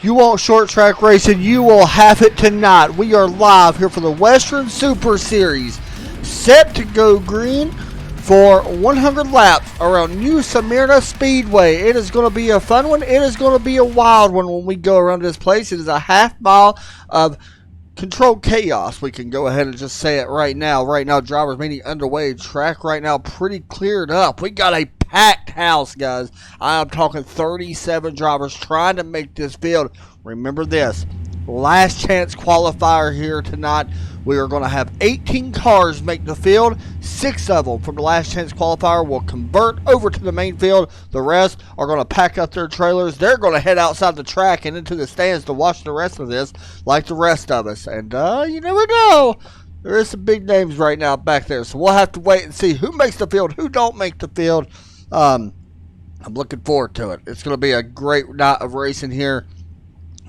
You want short track racing, you will have it tonight. We are live here for the Western Super Series, set to go green for 100 laps around New Smyrna Speedway. It is going to be a fun one. It is going to be a wild one when we go around this place. It is a half mile of controlled chaos. We can go ahead and just say it right now. Right now, drivers meeting underway. Track right now pretty cleared up. We got a packed house, guys. I am talking 37 drivers trying to make this field. Remember this, last chance qualifier here tonight. We are going to have 18 cars make the field. 6 of them from the last chance qualifier will convert over to the main field. The rest are going to pack up their trailers. They're going to head outside the track and into the stands to watch the rest of this like the rest of us. And you never know. There is some big names right now back there. So we'll have to wait and see who makes the field, who don't make the field. I'm looking forward to it. It's going to be a great night of racing here.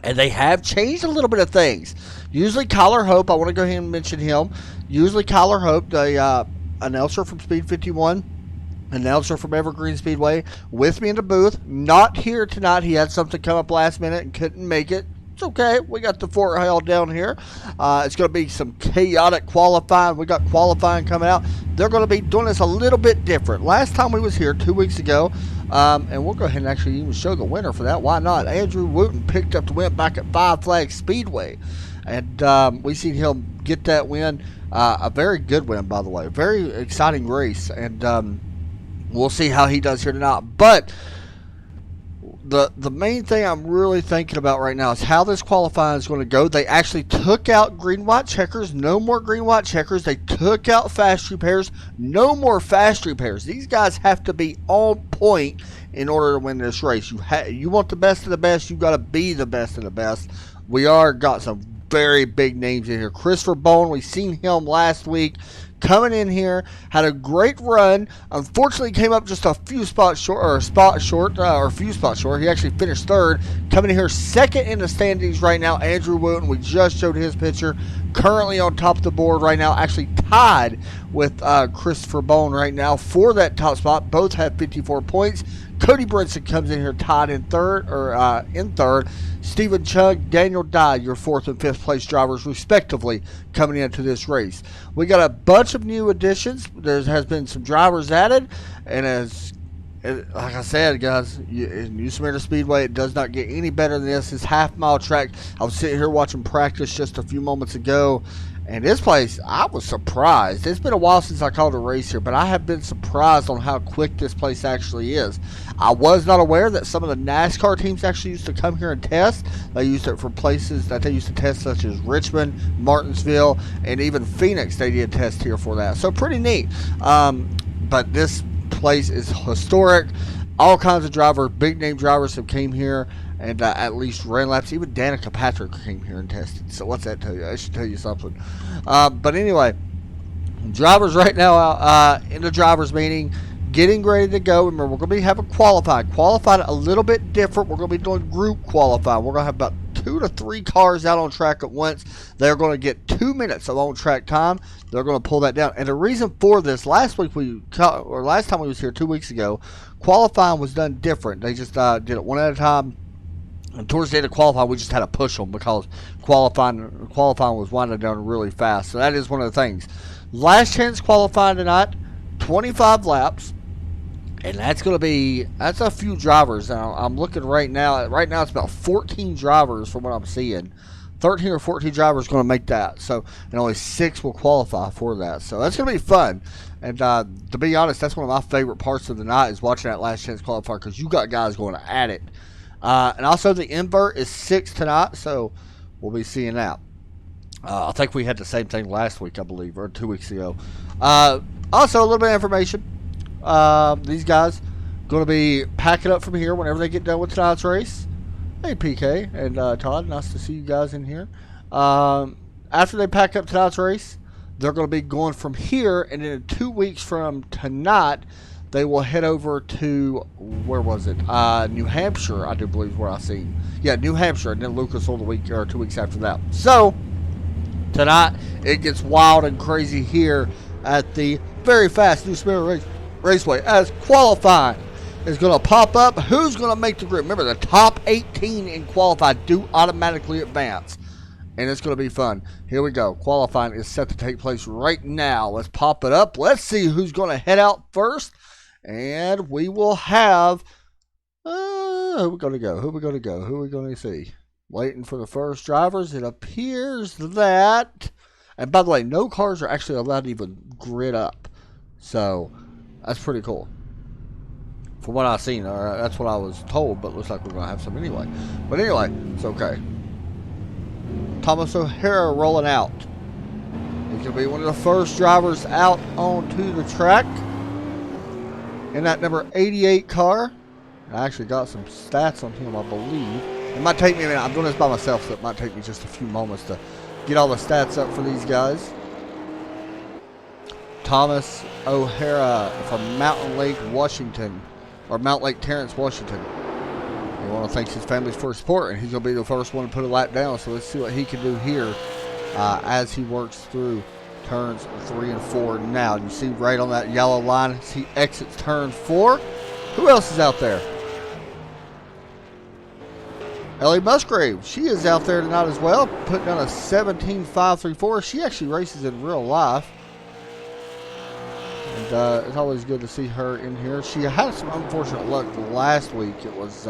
And they have changed a little bit of things. Usually Kyler Hope, I want to go ahead and mention him. Usually Kyler Hope, the announcer from Speed 51, announcer from Evergreen Speedway, with me in the booth. Not here tonight. He had something come up last minute and couldn't make it. It's okay. We got the Fort Hale down here. It's going to be some chaotic qualifying. We got qualifying coming out. They're going to be doing this a little bit different. Last time we was here 2 weeks ago, and we'll go ahead and actually even show the winner for that. Why not? Andrew Wooten picked up the win back at Five Flags Speedway. And we seen him get that win. A very good win, by the way. Very exciting race. And we'll see how he does here tonight. But the main thing I'm really thinking about right now is how this qualifying is going to go. They actually took out green-white checkers. No more green-white checkers. They took out fast repairs. No more fast repairs. These guys have to be on point in order to win this race. You want the best of the best. You got to be the best of the best. We got some very big names in here. Christopher Bone, we seen him last week coming in here, had a great run. Unfortunately, came up just a few spots short, or a few spots short. He actually finished third. Coming in here second in the standings right now, Andrew Wooten. We just showed his picture. Currently on top of the board right now, actually tied with Christopher Bone right now for that top spot. Both have 54 points. Cody Brinson comes in here tied in third. Stephen Chug, Daniel Dye, your 4th and 5th place drivers respectively, coming into this race. We got a bunch of new additions. There has been some drivers added, and like I said, guys, New Smyrna Speedway, it does not get any better than this. This half-mile track, I was sitting here watching practice just a few moments ago, and this place, I was surprised. It's been a while since I called a race here, but I have been surprised on how quick this place actually is. I was not aware that some of the NASCAR teams actually used to come here and test. They used it for places that they used to test, such as Richmond, Martinsville, and even Phoenix. They did test here for that. So pretty neat. But this place is historic. All kinds of drivers, big name drivers have came here and at least ran laps. Even Danica Patrick came here and tested. So what's that tell you? I should tell you something. But anyway, drivers right now in the drivers meeting, getting ready to go. Remember, we're going to be having qualified a little bit different. We're going to be doing group qualifying. We're going to have about 2 to 3 cars out on track at once. They're going to get 2 minutes of on track time. They're going to pull that down. And the reason for this, last time we was here 2 weeks ago, qualifying was done different. They just did it one at a time. And towards the end of qualifying, we just had to push them because qualifying was winding down really fast. So that is one of the things. Last chance qualifying tonight, 25 laps. And that's a few drivers. Now, I'm looking right now. Right now, it's about 14 drivers from what I'm seeing. 13 or 14 drivers going to make that. So, and only 6 will qualify for that. So that's going to be fun. And to be honest, that's one of my favorite parts of the night is watching that last chance qualifier because you got guys going at it. And also the invert is 6 tonight, so we'll be seeing that. I think we had the same thing last week, I believe, or 2 weeks ago. Also, a little bit of information. These guys going to be packing up from here whenever they get done with tonight's race. Hey, PK and Todd, nice to see you guys in here. After they pack up tonight's race, they're going to be going from here, and then 2 weeks from tonight, they will head over to, where was it? New Hampshire, I do believe is where I seen. Yeah, New Hampshire, and then Lucas Oil the week or 2 weeks after that. So tonight it gets wild and crazy here at the very fast New Smyrna Raceway as qualifying is going to pop up. Who's going to make the grid? Remember, the top 18 in qualified do automatically advance. And it's going to be fun. Here we go. Qualifying is set to take place right now. Let's pop it up. Let's see who's going to head out first. And we will have... who are we going to go? Who are we going to go? Who are we going to see? Waiting for the first drivers. It appears that... And by the way, no cars are actually allowed to even grid up. So, that's pretty cool. From what I've seen, that's what I was told, but looks like we're going to have some anyway. But anyway, it's okay. Thomas O'Hara rolling out. He's going to be one of the first drivers out onto the track in that number 88 car. I actually got some stats on him, I believe. It might take me a minute. I'm doing this by myself, so it might take me just a few moments to get all the stats up for these guys. Thomas O'Hara from Mountain Lake, Washington. Or Mount Lake Terrence, Washington. We want to thank his family for his support, and he's going to be the first one to put a lap down. So let's see what he can do here as he works through turns 3 and 4 now. You see right on that yellow line as he exits turn 4. Who else is out there? Ellie Musgrave. She is out there tonight as well, putting down a 17.534. She actually races in real life. And it's always good to see her in here. She had some unfortunate luck last week. It was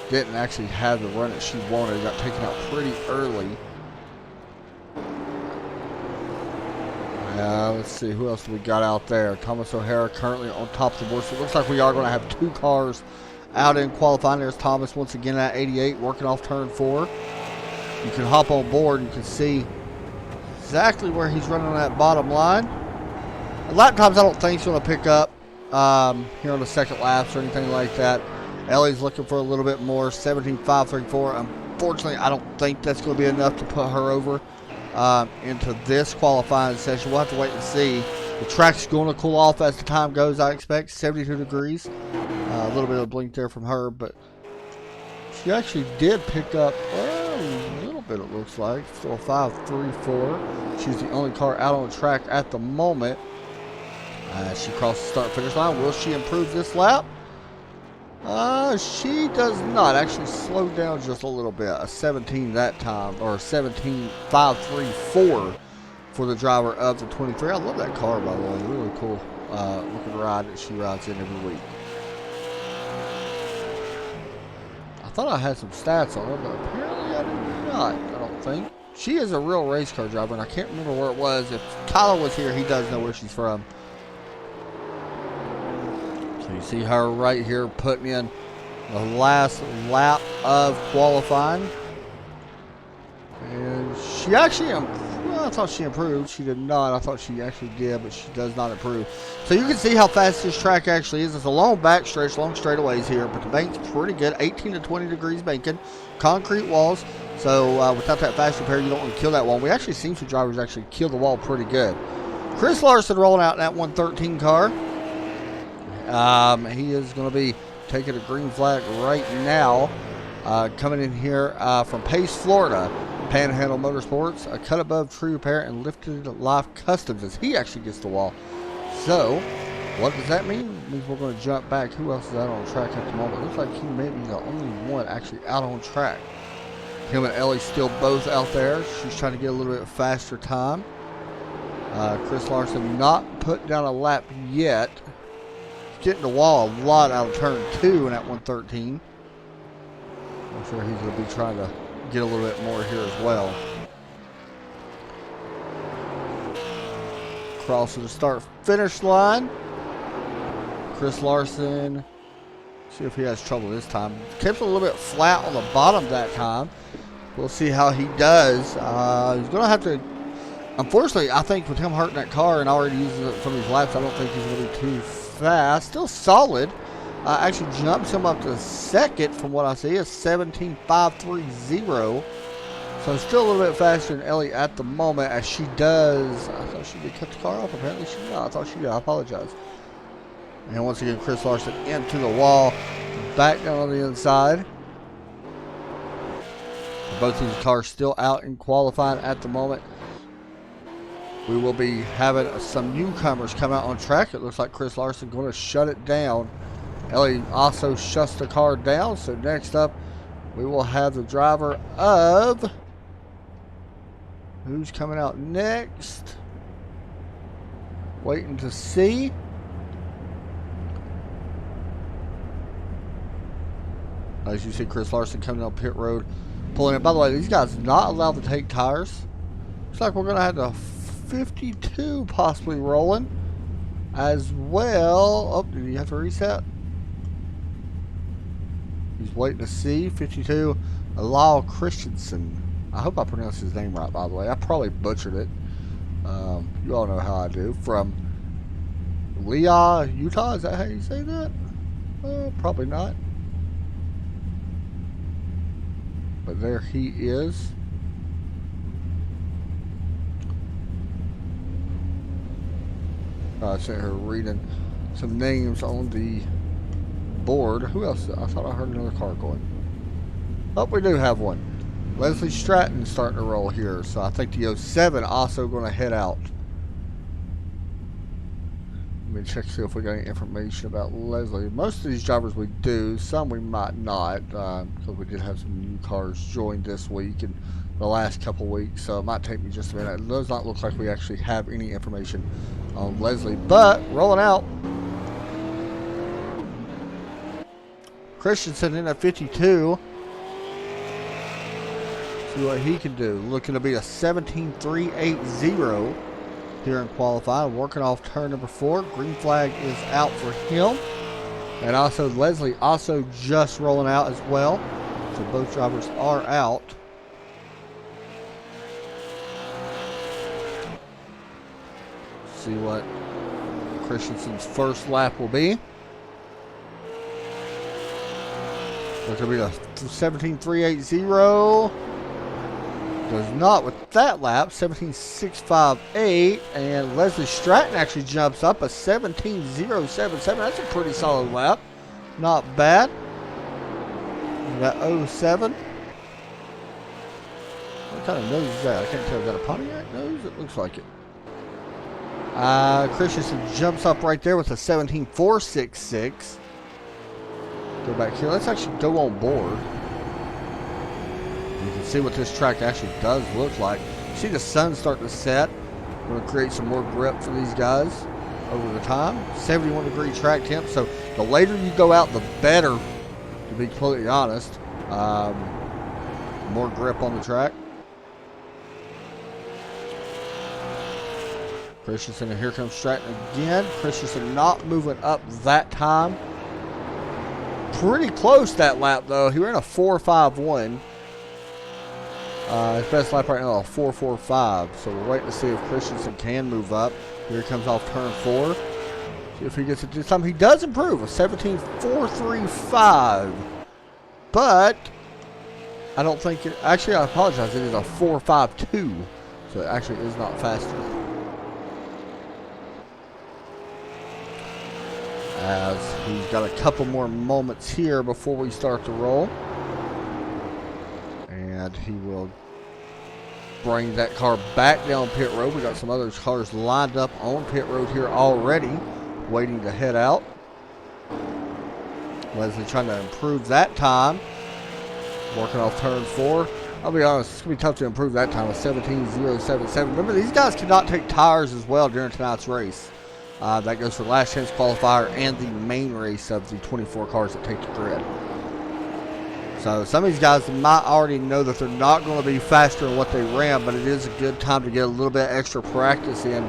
didn't actually have the run that she wanted. Got taken out pretty early. Let's see, who else do we got out there? Thomas O'Hara currently on top of the board. So it looks like we are going to have 2 cars out in qualifying. There's Thomas once again at 88, working off turn 4. You can hop on board and you can see exactly where he's running on that bottom line. Lap times I don't think he's going to pick up here on the second laps or anything like that. Ellie's looking for a little bit more, 17.534. Unfortunately, I don't think that's going to be enough to put her over into this qualifying session. We'll have to wait and see. The track's going to cool off as the time goes, I expect. 72 degrees. A little bit of a blink there from her, but she actually did pick up a little bit, it looks like. Still 5.34. She's the only car out on the track at the moment. She crossed the start-finish line. Will she improve this lap? She does not. Actually slowed down just a little bit. A 17 that time, or 17.534 for the driver of the 23. I love that car, by the way. Really cool looking ride that she rides in every week. I thought I had some stats on her, but apparently I did not. I don't think. She is a real race car driver, and I can't remember where it was. If Tyler was here, he does know where she's from. So you see her right here putting in the last lap of qualifying. And she actually, well, I thought she improved. She did not. I thought she actually did, but she does not improve. So you can see how fast this track actually is. It's a long back stretch, long straightaways here, but the bank's pretty good. 18 to 20 degrees banking. Concrete walls. So without that fast repair, you don't want to kill that wall. We actually seen some drivers actually kill the wall pretty good. Chris Larson rolling out in that 113 car. He is going to be taking a green flag right now. Coming in here from Pace, Florida. Panhandle Motorsports, a cut above tree repair, and lifted life customs as he actually gets the wall. So, what does that mean? It means we're going to jump back. Who else is out on track at the moment? It looks like he may be the only one actually out on track. Him and Ellie still both out there. She's trying to get a little bit faster time. Chris Larson not put down a lap yet. He's getting the wall a lot out of turn 2 in that 113. I'm sure he's going to be trying to get a little bit more here as well. Crossing the start finish line. Chris Larson, see if he has trouble this time. Kept a little bit flat on the bottom that time. We'll see how he does. He's going to have to, unfortunately, I think with him hurting that car and already using some of these laps, I don't think he's going to be too fast. Still solid. Actually jumps him up to second from what I see. It's 17.530. So still a little bit faster than Ellie at the moment as she does. I thought she did cut the car off. Apparently she did not. I thought she did. I apologize. And once again, Chris Larson into the wall. Back down on the inside. Both these cars still out in qualifying at the moment. We will be having some newcomers come out on track. It looks like Chris Larson going to shut it down Ellie also shuts the car down. So next up, we will have the driver of... Who's coming out next? Waiting to see. As you see, Chris Larson coming up pit road, pulling it. By the way, these guys are not allowed to take tires. Looks like we're going to have the 52 possibly rolling as well. Oh, did he have to reset? He's waiting to see. 52, Lyle Christensen. I hope I pronounced his name right, by the way. I probably butchered it. You all know how I do. From Leah, Utah. Is that how you say that? Probably not. But there he is. I sitting here reading some names on the board. Who else? I thought I heard another car going. Oh, we do have one. Leslie Stratton starting to roll here. So I think the 07 also going to head out. Let me check to see if we got any information about Leslie. Most of these drivers we do. Some we might not. Because we did have some new cars join this week and the last couple weeks. So it might take me just a minute. It does not look like we actually have any information on Leslie. But rolling out. Christensen in at 52. See what he can do. Looking to be a 17.380 here in qualifying. Working off turn number 4. Green flag is out for him. And also Leslie also just rolling out as well. So both drivers are out. See what Christensen's first lap will be. Looks to be a 17.380. Does not with that lap. 17.658. And Leslie Stratton actually jumps up a 17.077. That's a pretty solid lap. Not bad. We got 07. What kind of nose is that? I can't tell. Is that a Pontiac nose? It looks like it. Christensen jumps up right there with a 17.466. Go back here. Let's actually go on board. You can see what this track actually does look like. See the sun starting to set. We're going to create some more grip for these guys over the time. 71-degree track temp. So the later you go out, the better, to be completely honest. More grip on the track. Christensen, and here comes Stratton again. Christensen not moving up that time. Pretty close that lap, though. He ran a 4.51. His best lap right now, a 4.45. So we're waiting to see if Christensen can move up. Here he comes off turn 4. See if he gets it this time. He does improve, a 17.435. But I don't think it. Actually, I apologize. It is a 4.52. So it actually is not faster. As he's got a couple more moments here before we start to roll. And he will bring that car back down pit road. We got some other cars lined up on pit road here already, waiting to head out. Leslie trying to improve that time. Working off turn 4. I'll be honest, it's going to be tough to improve that time with 17.077. Remember, these guys cannot take tires as well during tonight's race. That goes for last chance qualifier and the main race of the 24 cars that take the grid. So some of these guys might already know that they're not going to be faster than what they ran, but it is a good time to get a little bit extra practice in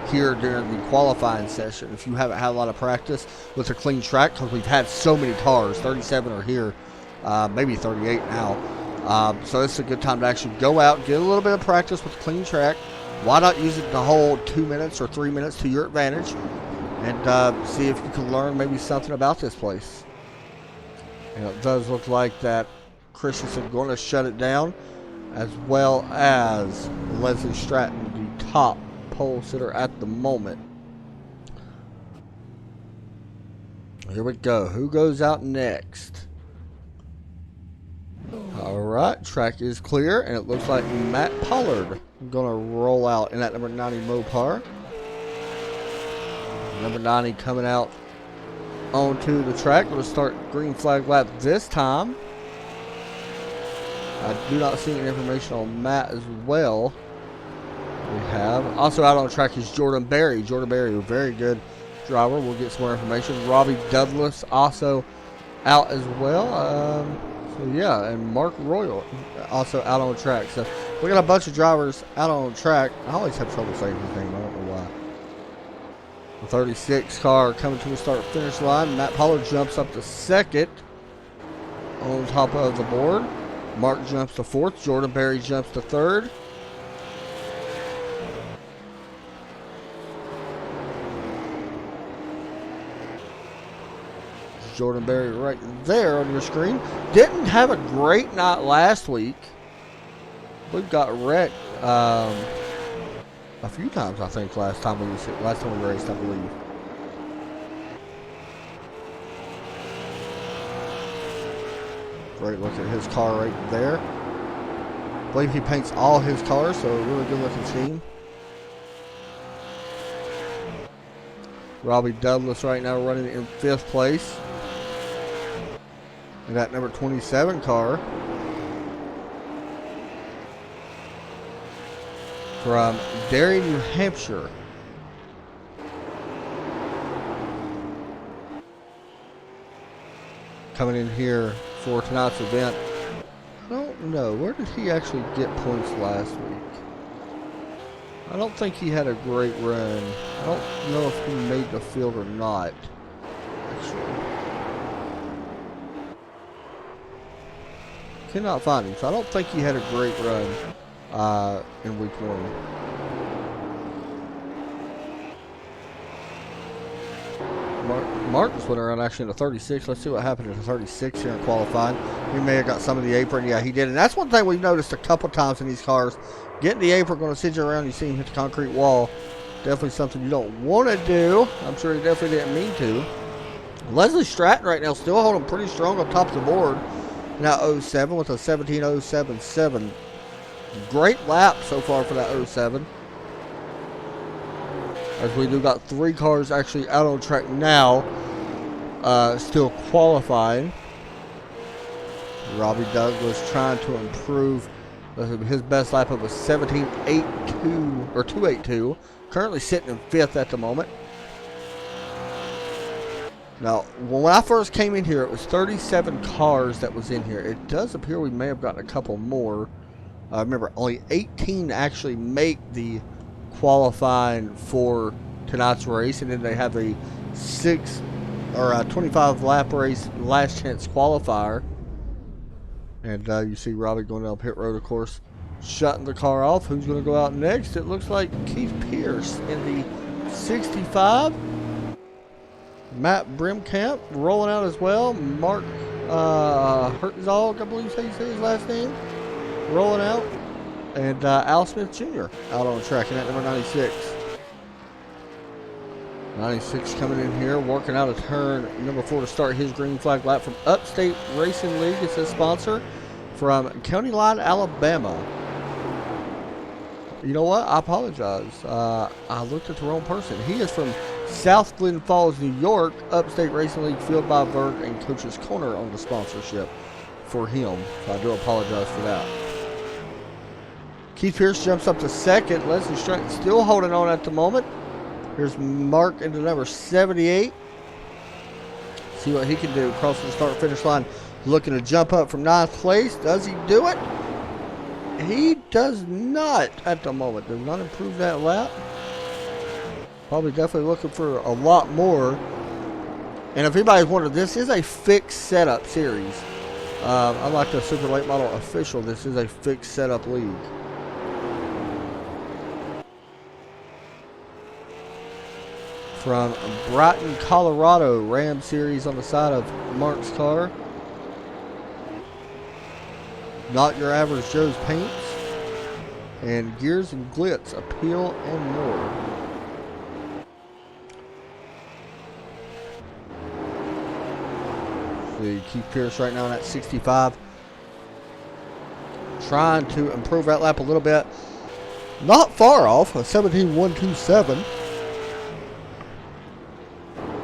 here during the qualifying session. If you haven't had a lot of practice with a clean track, because we've had so many cars, 37 are here, maybe 38 now. So it's a good time to actually go out, get a little bit of practice with a clean track. Why not use it to hold 2 minutes or 3 minutes to your advantage and see if you can learn maybe something about this place. And it does look like that Christensen going to shut it down, as well as Leslie Stratton, the top pole sitter at the moment. Here we go. Who goes out next? Alright, track is clear, and it looks like Matt Pollard going to roll out in that number 90 Mopar. Number 90 coming out onto the track. We'll start green flag lap this time. I do not see any information on Matt as well. We have also out on the track is Jordan Berry. Jordan Berry, a very good driver. We'll get some more information. Robbie Douglas also out as well. So yeah, and Mark Royal also out on the track. So we got a bunch of drivers out on the track. I always have trouble saying his name. I don't know why. The 36 car coming to the start-finish line. Matt Pollard jumps up to second on top of the board. Mark jumps to fourth. Jordan Berry jumps to third. Jordan Berry right there on your screen. Didn't have a great night last week. We've got wrecked a few times, I think, last time we raced, I believe. Great look at his car right there. I believe he paints all his cars, so a really good looking team. Robbie Douglas right now running in 5th place. And that number 27 car from Derry, New Hampshire. Coming in here for tonight's event. I don't know. Where did he actually get points last week? I don't think he had a great run. I don't know if he made the field or not, actually. Cannot find him, so I don't think he had a great run in week 1. Martin's went around actually in the 36. Let's see what happened in the 36 here in qualifying. He may have got some of the apron. Yeah, he did. And that's one thing we've noticed a couple times in these cars. Getting the apron, going to send you around. You see him hit the concrete wall. Definitely something you don't want to do. I'm sure he definitely didn't mean to. Leslie Stratton right now still holding pretty strong on top of the board. Now 07 with a 17.077. Great lap so far for that 07. As we do got 3 cars actually out on track now. Still qualifying. Robbie Douglas trying to improve his best lap of a 17.82 or 2.82. Currently sitting in 5th at the moment. Now, when I first came in here, it was 37 cars that was in here. It does appear we may have gotten a couple more. Remember, only 18 actually make the qualifying for tonight's race, and then they have a 25 lap race last chance qualifier. And you see Robbie going down pit road, of course, shutting the car off. Who's going to go out next? It looks like Keith Pierce in the 65. Matt Brimkamp rolling out as well. Mark Hertzog, I believe you say his last name, rolling out. And Al Smith Jr. out on the track in that number 96. 96 coming in here, working out a turn number 4 to start his green flag lap from Upstate Racing League. It's his sponsor from County Line, Alabama. You know what? I apologize. I looked at the wrong person. He is from South Glen Falls, New York. Upstate Racing League, Field by Vert, and Coach's Corner on the sponsorship for him. So I do apologize for that. Keith Pierce jumps up to second. Leslie Stratton still holding on at the moment. Here's Mark into number 78. See what he can do. Crossing the start-finish line. Looking to jump up from 9th place. Does he do it? He does not at the moment. Does not improve that lap. Probably definitely looking for a lot more. And if anybody's wondering, this is a fixed setup series. Unlike the Super Late Model Official, this is a fixed setup league. From Brighton, Colorado, Ram Series on the side of Mark's car. Not Your Average Joe's Paints. And Gears and Glitz, Appeal and more. See Keith Pierce right now in that 65. Trying to improve that lap a little bit. Not far off, a 17.127.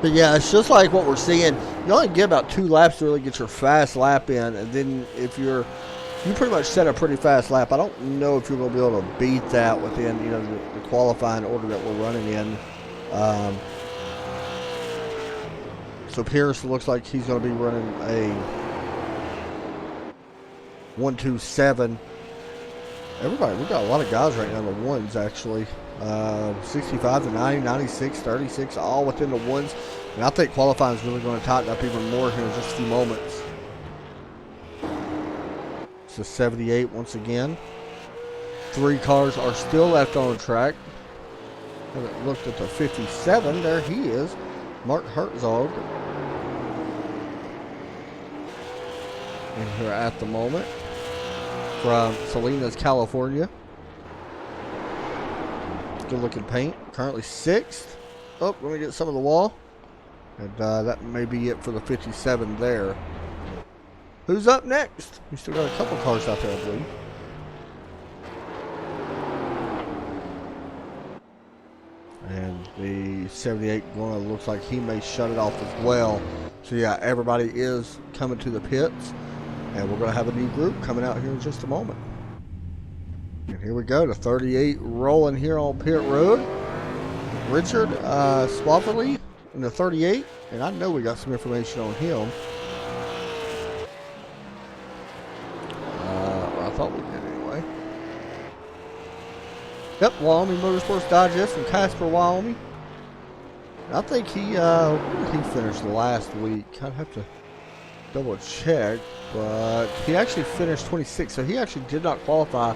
But yeah, it's just like what we're seeing. You only get about 2 laps to really get your fast lap in, and then if you pretty much set a pretty fast lap. I don't know if you're going to be able to beat that within the qualifying order that we're running in. So Pierce looks like he's going to be running a 127. Everybody, we got a lot of guys right now in the ones actually. 65 to 90, 96, 36, all within the ones. And I think qualifying is really going to tighten up even more here in just a few moments. It's a 78 once again. 3 cars are still left on the track. Haven't looked at the 57. There he is. Mark Herzog. And here at the moment from Salinas, California. Good looking paint. Currently 6th. Oh, let me get some of the wall. And that may be it for the 57 there. Who's up next? We still got a couple cars out there, I believe. And the 78 looks like he may shut it off as well. So yeah, everybody is coming to the pits. And we're going to have a new group coming out here in just a moment. And here we go, the 38 rolling here on pit road. Richard Swaverly in the 38. And I know we got some information on him. I thought we did anyway. Yep, Wyoming Motorsports Digest from Casper, Wyoming. I think he finished last week. I'd have to double check. But he actually finished 26th, so he actually did not qualify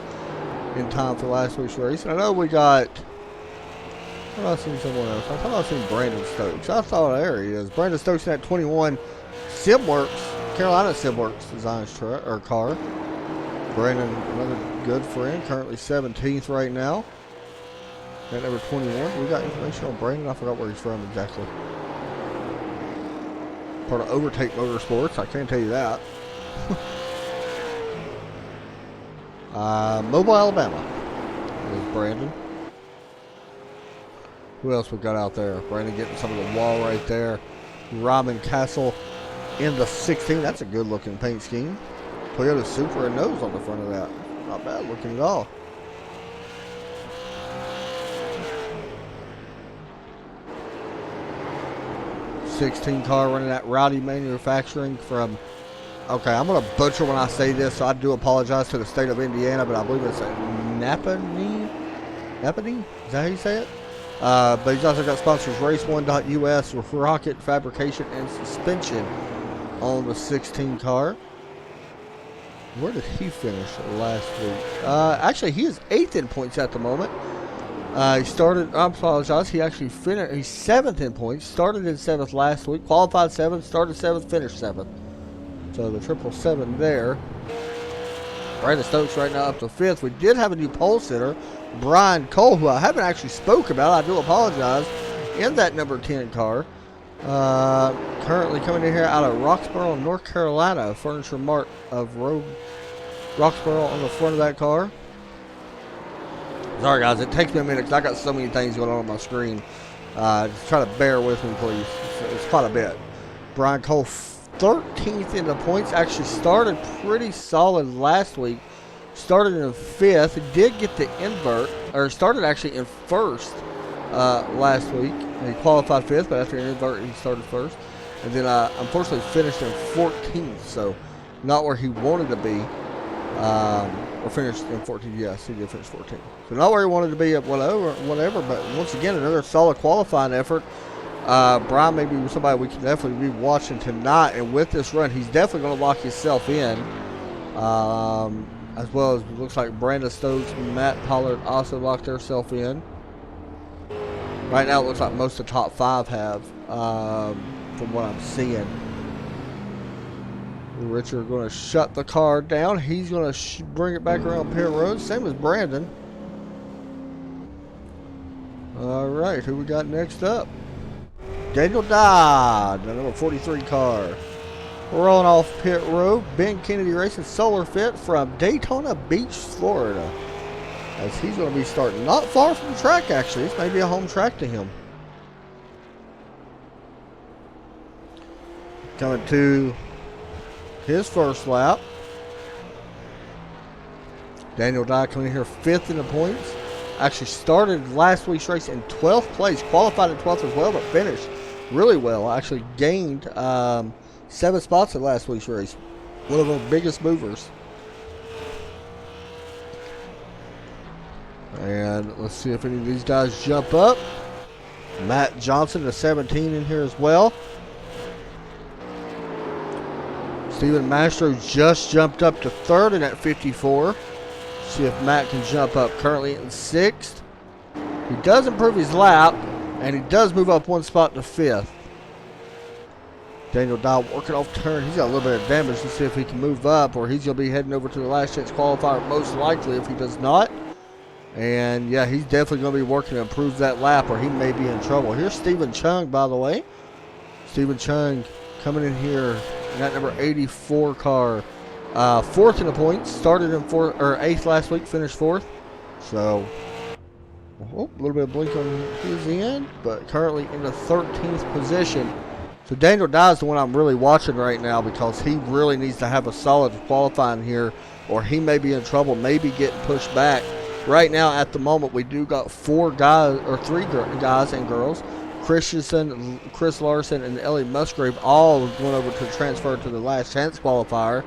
in time for last week's race. And I know we got, I thought I seen someone else. I thought I seen Brandon Stokes. I thought there he is. Brandon Stokes in that 21 Simworks, Carolina Simworks designs truck or car. Brandon, another good friend, currently 17th right now. At number 21. We got information on Brandon. I forgot where he's from exactly. Part of Overtake Motorsports, I can't tell you that. Mobile, Alabama is Brandon. Who else we got out there? Brandon getting some of the wall right there. Robin Castle in the 16. That's a good looking paint scheme. Toyota Supra and nose on the front of that. Not bad looking at all. '16 car running that Rowdy Manufacturing from, okay, I'm going to butcher when I say this, so I do apologize to the state of Indiana, but I believe it's Napanee? Napanee? Is that how you say it? But he's also got sponsors Race1.us with rocket fabrication and suspension on the 16 car. Where did he finish last week? Actually, he is 8th in points at the moment. He started, I apologize, he actually finished, he's 7th in points, started in 7th last week, qualified 7th, started 7th, finished 7th. So the 777 there. Brandon Stokes right now up to 5th. We did have a new pole sitter, Brian Cole, who I haven't actually spoke about, I do apologize, in that number 10 car. Currently coming in here out of Roxborough, North Carolina, Furniture Mart of Roxborough on the front of that car. Sorry guys, it takes me a minute because I got so many things going on my screen. Just try to bear with me, please. It's quite a bit. Brian Cole, 13th in the points. Actually started pretty solid last week. Started in 5th. Did get the invert, or started actually in 1st last week. He qualified 5th, but after an invert, he started 1st. And then unfortunately finished in 14th, so not where he wanted to be. Or finished in 14th. Yes, he did finish 14th. So not where he wanted to be at whatever. But once again, another solid qualifying effort. Brian may be somebody we can definitely be watching tonight. And with this run, he's definitely going to lock himself in. As well as it looks like Brandon Stokes and Matt Pollard also locked themselves in. Right now, it looks like most of the top 5 have, from what I'm seeing. Richard going to shut the car down. He's going to bring it back around pit road. Same as Brandon. All right, who we got next up? Daniel Dodd, the number 43 car. Rolling off pit road. Ben Kennedy Racing Solar Fit from Daytona Beach, Florida. As he's going to be starting not far from the track, actually. This may be a home track to him. Coming to his first lap. Daniel Dye coming in here 5th in the points. Actually started last week's race in 12th place. Qualified in 12th as well, but finished really well. Actually gained 7 spots in last week's race. One of our biggest movers. And let's see if any of these guys jump up. Matt Johnson, the 17 in here as well. Steven Mastro just jumped up to 3rd in at 54. See if Matt can jump up. Currently in 6th. He does improve his lap, and he does move up 1 spot to 5th. Daniel Dye working off turn. He's got a little bit of damage. Let's see if he can move up, or he's going to be heading over to the last chance qualifier most likely if he does not. And yeah, he's definitely going to be working to improve that lap, or he may be in trouble. Here's Stephen Chung, by the way. Stephen Chung coming in here in that number 84 car. 4th in the points. Started in 8th last week, finished 4th. So, a little bit of blink on his end, but currently in the 13th position. So Daniel Dye is the one I'm really watching right now, because he really needs to have a solid qualifying here, or he may be in trouble, maybe getting pushed back. Right now, at the moment, we do got 3 guys and girls. Christensen, Chris Larson, and Ellie Musgrave all going over to transfer to the last chance qualifier.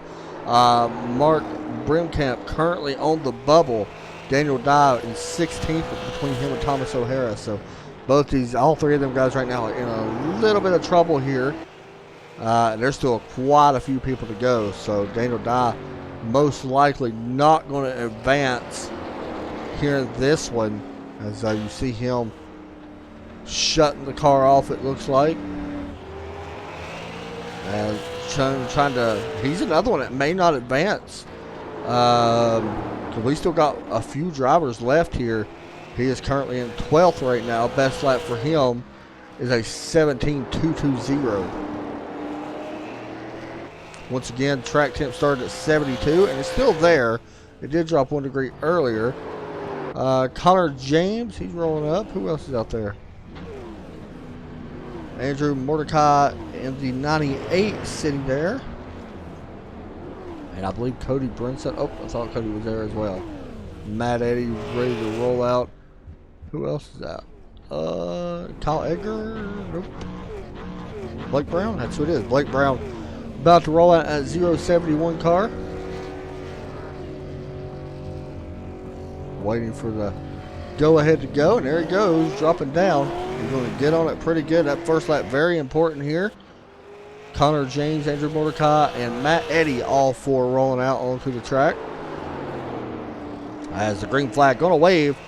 Mark Brimkamp currently on the bubble. Daniel Dye in 16th between him and Thomas O'Hara. So all 3 of them guys right now are in a little bit of trouble here. There's still quite a few people to go. So Daniel Dye most likely not going to advance here in this one, as you see him shutting the car off, it looks like. And he's another one that may not advance. We still got a few drivers left here. He is currently in 12th right now. Best lap for him is a 17.220. Once again, track temp started at 72 and it's still there. It did drop 1 degree earlier. Connor James, he's rolling up. Who else is out there? Andrew Mordecai in the 98 sitting there. And I believe Cody Brinson. Oh, I thought Cody was there as well. Matt Eddy ready to roll out. Who else is out? Kyle Edgar? Nope. Blake Brown? That's who it is. Blake Brown about to roll out at 071 car. Waiting for the go-ahead to go, and there he goes, dropping down. He's going to get on it pretty good. That first lap, very important here. Connor James, Andrew Mordecai, and Matt Eddy, all 4 rolling out onto the track. As the green flag going to wave,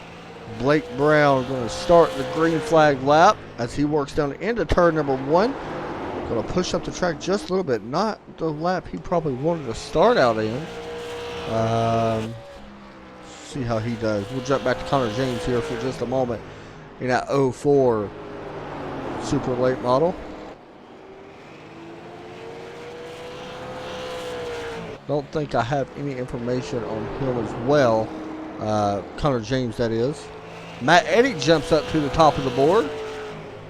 Blake Brown going to start the green flag lap as he works down into turn number 1. Going to push up the track just a little bit. Not the lap he probably wanted to start out in. See how he does. We'll jump back to Connor James here for just a moment in that 04 super late model. Don't think I have any information on him as well. Connor James, that is. Matt Eddy jumps up to the top of the board.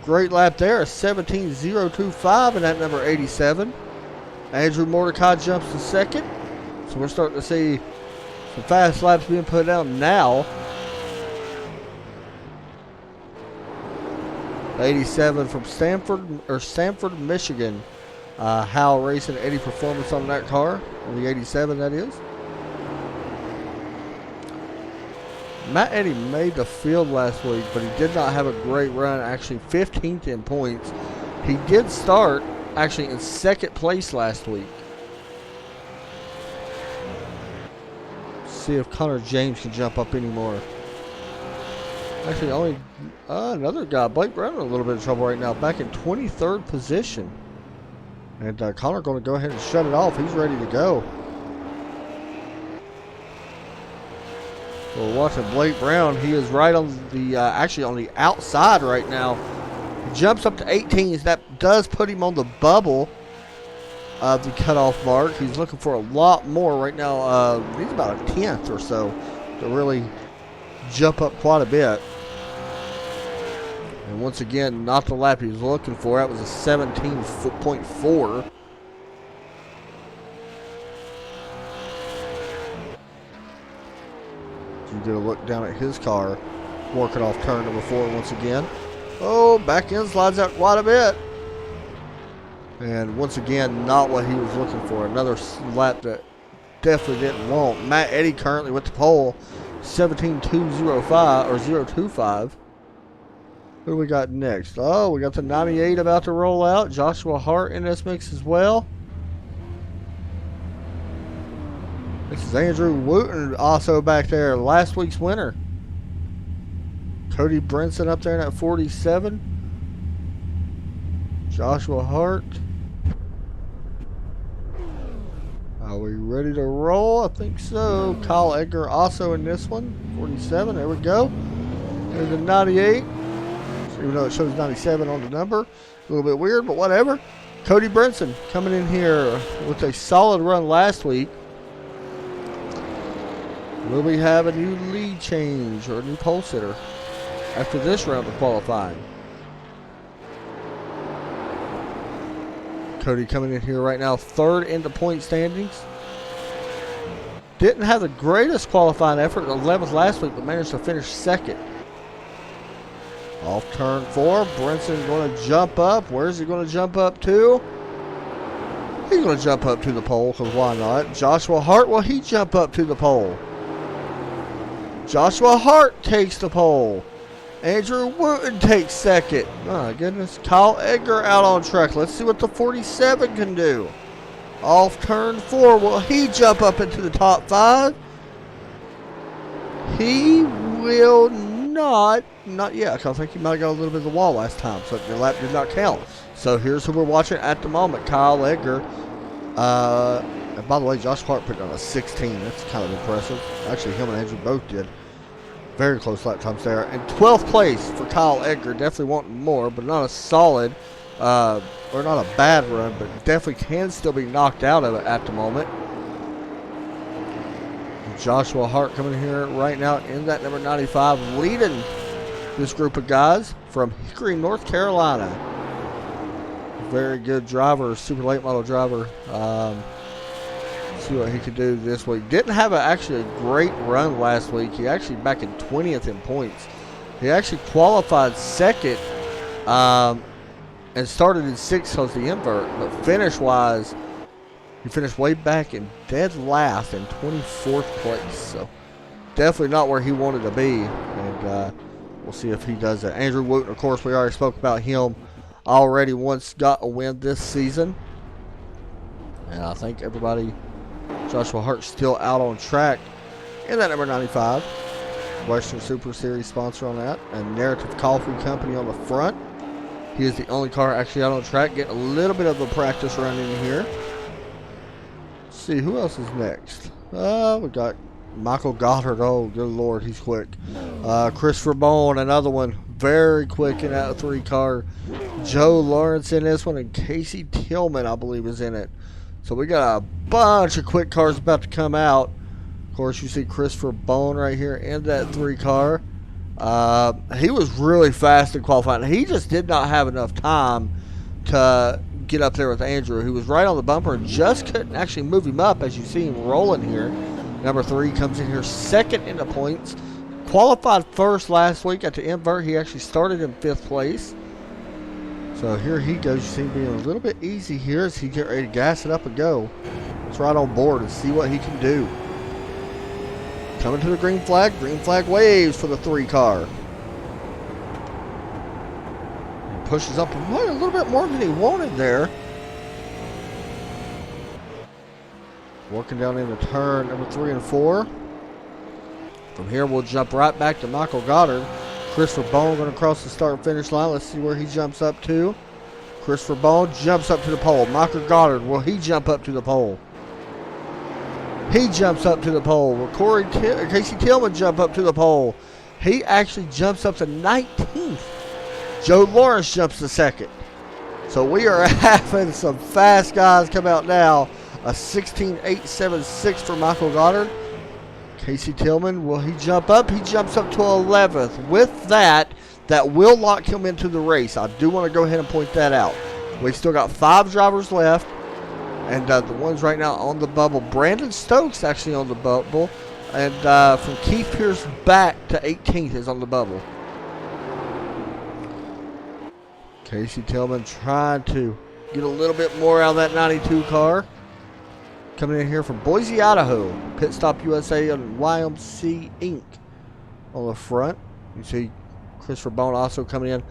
Great lap there, a 17.025 in that number 87. Andrew Mordecai jumps to 2nd. So we're starting to see some fast laps being put down now. 87 from Stamford, Michigan. Hal Racing, Eddy Performance on that car. On the 87, that is. Matt Eddy made the field last week, but he did not have a great run. Actually, 15th in points. He did start actually in 2nd place last week. See if Connor James can jump up anymore. Actually, only another guy, Blake Brown, in a little bit of trouble right now. Back in 23rd position. And Connor going to go ahead and shut it off. He's ready to go. We're watching Blake Brown. He is right on the, actually on the outside right now. He jumps up to 18. That does put him on the bubble of the cutoff mark. He's looking for a lot more right now. He's about a 10th or so to really jump up quite a bit. And once again, not the lap he was looking for. That was a 17.4. You get a look down at his car, working off turn number 4 once again. Oh, back end slides out quite a bit. And once again, not what he was looking for. Another lap that definitely didn't want. Matt Eddy currently with the pole, 17.205 or 025. Who do we got next? Oh, we got the 98 about to roll out. Joshua Hart in this mix as well. This is Andrew Wooten also back there, last week's winner. Cody Brinson up there in at 47. Joshua Hart. Are we ready to roll? I think so. Kyle Edgar also in this one. 47. There we go. There's the 98. Even though it shows 97 on the number. A little bit weird, but whatever. Cody Brinson coming in here with a solid run last week. Will we have a new lead change or a new pole sitter after this round of qualifying? Cody coming in here right now, 3rd in the point standings. Didn't have the greatest qualifying effort, 11th last week, but managed to finish 2nd. Off turn 4, Brinson going to jump up. Where's he going to jump up to? He's going to jump up to the pole, because why not? Joshua Hart, will he jump up to the pole? Joshua Hart takes the pole. Andrew Wooten takes 2nd. My goodness. Kyle Edgar out on track. Let's see what the 47 can do. Off turn 4. Will he jump up into the top 5? He will not. Not yet. I think he might have got a little bit of the wall last time, so the lap did not count. So here's who we're watching at the moment. Kyle Edgar. And by the way, Josh Hart put on a 16. That's kind of impressive. Actually, him and Andrew both did. Very close lap times there. And 12th place for Kyle Edgar. Definitely wanting more, but not a solid, or not a bad run, but definitely can still be knocked out of it at the moment. Joshua Hart coming here right now in that number 95, leading this group of guys from Hickory, North Carolina. Very good driver, super late model driver. See what he could do this week. Didn't have actually a great run last week. He actually back in 20th in points. He actually qualified 2nd and started in 6th because the invert. But finish-wise, he finished way back in dead last in 24th place. So definitely not where he wanted to be. And we'll see if he does that. Andrew Wooten, of course, we already spoke about him already. Once got a win this season. And I think everybody... Joshua Hart still out on track in that number 95. Western Super Series sponsor on that. And Narrative Coffee Company on the front. He is the only car actually out on track. Getting a little bit of a practice run in here. Let's see, who else is next? We got Michael Goddard. Oh, good Lord, he's quick. Christopher Bone, another one. Very quick in that 3 car. Joe Lawrence in this one. And Casey Tillman, I believe, is in it. So we got a bunch of quick cars about to come out. Of course, you see Christopher Bone right here in that 3 car. He was really fast in qualifying. He just did not have enough time to get up there with Andrew. He was right on the bumper and just couldn't actually move him up, as you see him rolling here. Number 3 comes in here 2nd in the points. Qualified 1st last week at the invert. He actually started in 5th place. So here he goes. You see him being a little bit easy here as he get ready to gas it up and go. Let's ride on board and see what he can do. Coming to the green flag. Green flag waves for the 3 car. And pushes up a little bit more than he wanted there. Working down into turn number 3 and 4. From here we'll jump right back to Michael Goddard. Christopher Bone going to cross the start-finish line. Let's see where he jumps up to. Christopher Bone jumps up to the pole. Michael Goddard, will he jump up to the pole? He jumps up to the pole. Will Casey Tillman jump up to the pole? He actually jumps up to 19th. Joe Lawrence jumps to 2nd. So we are having some fast guys come out now. A 16.876 for Michael Goddard. Casey Tillman, will he jump up? He jumps up to 11th. With that, that will lock him into the race. I do want to go ahead and point that out. We've still got 5 drivers left. And the ones right now on the bubble. Brandon Stokes actually on the bubble. And from Keith Pierce back to 18th is on the bubble. Casey Tillman trying to get a little bit more out of that 92 car. Coming in here from Boise, Idaho. Pit Stop USA and YMC Inc. on the front. You see Christopher Bone also coming in.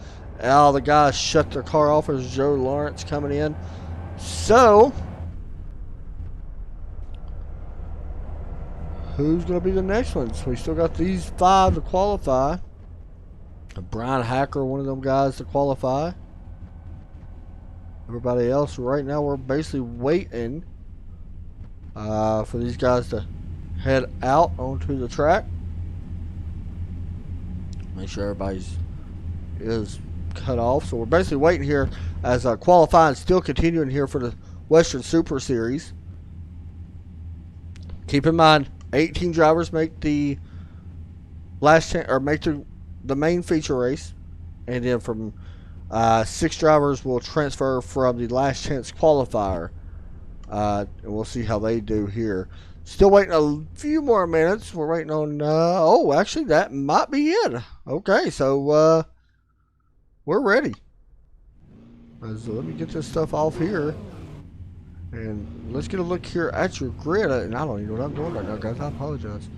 All the guys shut their car off as Joe Lawrence coming in. So, who's going to be the next one? So we still got these 5 to qualify. Brian Hacker, one of them guys to qualify. Everybody else, right now we're basically waiting for these guys to head out onto the track. Make sure everybody's is cut off. So we're basically waiting here as qualifying still continuing here for the Western Super Series. Keep in mind, 18 drivers make the last or make the main feature race, and then from 6 drivers will transfer from the last chance qualifier. And we'll see how they do here. Still waiting a few more minutes. We're waiting on, oh, actually, that might be it. Okay, so we're ready. So let me get this stuff off here. And let's get a look here at your grid. And I don't even know what I'm doing right now, guys. I apologize.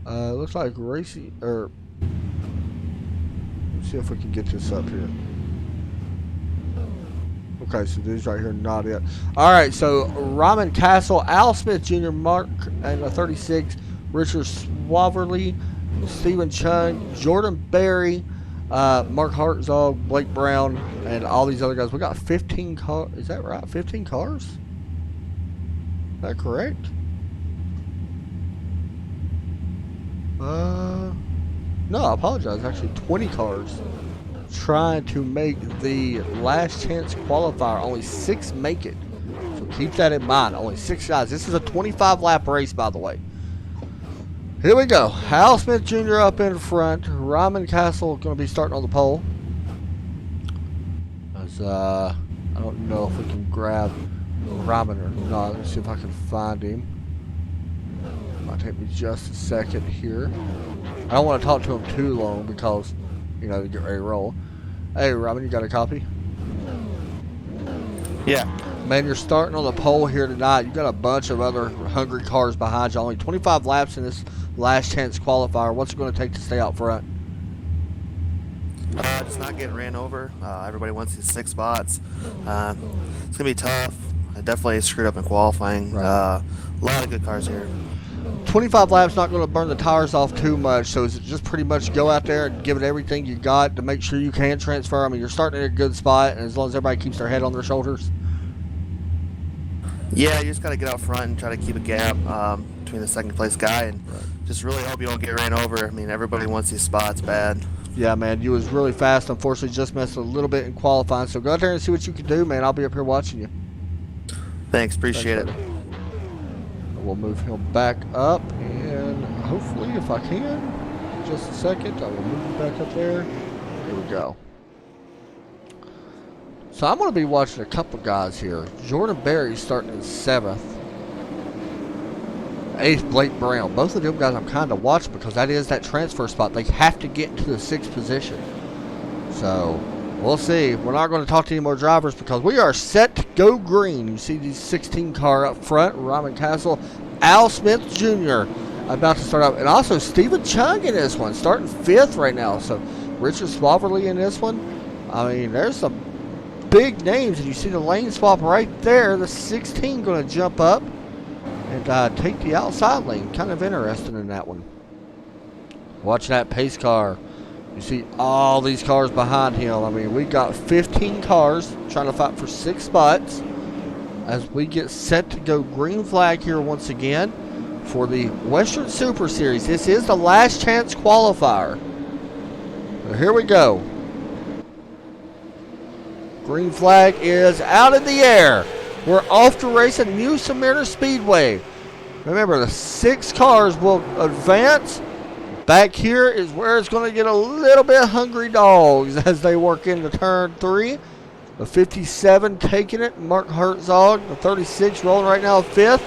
Looks like Racy, or let's see if we can get this up here. Okay, so these right here, not it. All right, so Raman Castle, Al Smith Jr., Mark and a 36, Richard Swaverly, Stephen Chung, Jordan Berry, Mark Hartzog, Blake Brown, and all these other guys. We got 15 cars. Is that right? 15 cars? Is that correct? No, I apologize. Actually, 20 cars trying to make the last chance qualifier. Only 6 make it. So keep that in mind. Only 6 guys. This is a 25 lap race, by the way. Here we go. Hal Smith Jr. up in front. Raman Castle going to be starting on the pole. As, I don't know if we can grab Raman or not. Let's see if I can find him. Might take me just a second here. I don't want to talk to him too long because, you know, to get ready to roll. Hey, Raman, you got a copy? Yeah. Man, you're starting on the pole here tonight. You got a bunch of other hungry cars behind you. Only 25 laps in this last chance qualifier. What's it going to take to stay out front? Just not getting ran over. Everybody wants these 6 spots. It's going to be tough. I definitely screwed up in qualifying. Right. A lot of good cars here. 25 laps not going to burn the tires off too much, so is it just pretty much go out there and give it everything you got to make sure you can transfer? I mean, you're starting at a good spot, and as long as everybody keeps their head on their shoulders. Yeah, you just got to get out front and try to keep a gap between the second place guy, and just really hope you don't get ran over. I mean, everybody wants these spots bad. Yeah, man, you was really fast. Unfortunately, just missed a little bit in qualifying, so go out there and see what you can do, man. I'll be up here watching you. Thanks, appreciate it. We'll move him back up, and hopefully, if I can, just a second, I will move him back up there. Here we go. So I'm going to be watching a couple guys here. Jordan Berry starting in 7th. 8th, Blake Brown. Both of them guys I'm kind of watching because that is that transfer spot. They have to get into the 6th position. So we'll see. We're not going to talk to any more drivers because we are set to go green. You see the 16 car up front, Raman Castle, Al Smith Jr. about to start up. And also Stephen Chung in this one, starting 5th right now. So Richard Swaverly in this one. I mean, there's some big names. And you see the lane swap right there. The 16 going to jump up and take the outside lane. Kind of interesting in that one. Watch that pace car. You see all these cars behind him. I mean, we got 15 cars trying to fight for 6 spots as we get set to go green flag here once again for the Western Super Series. This is the last chance qualifier. So here we go. Green flag is out in the air. We're off to race at New Smyrna Speedway. Remember, the 6 cars will advance. Back here is where it's going to get a little bit hungry dogs as they work into turn 3. The 57 taking it, Mark Herzog. The 36 rolling right now 5th.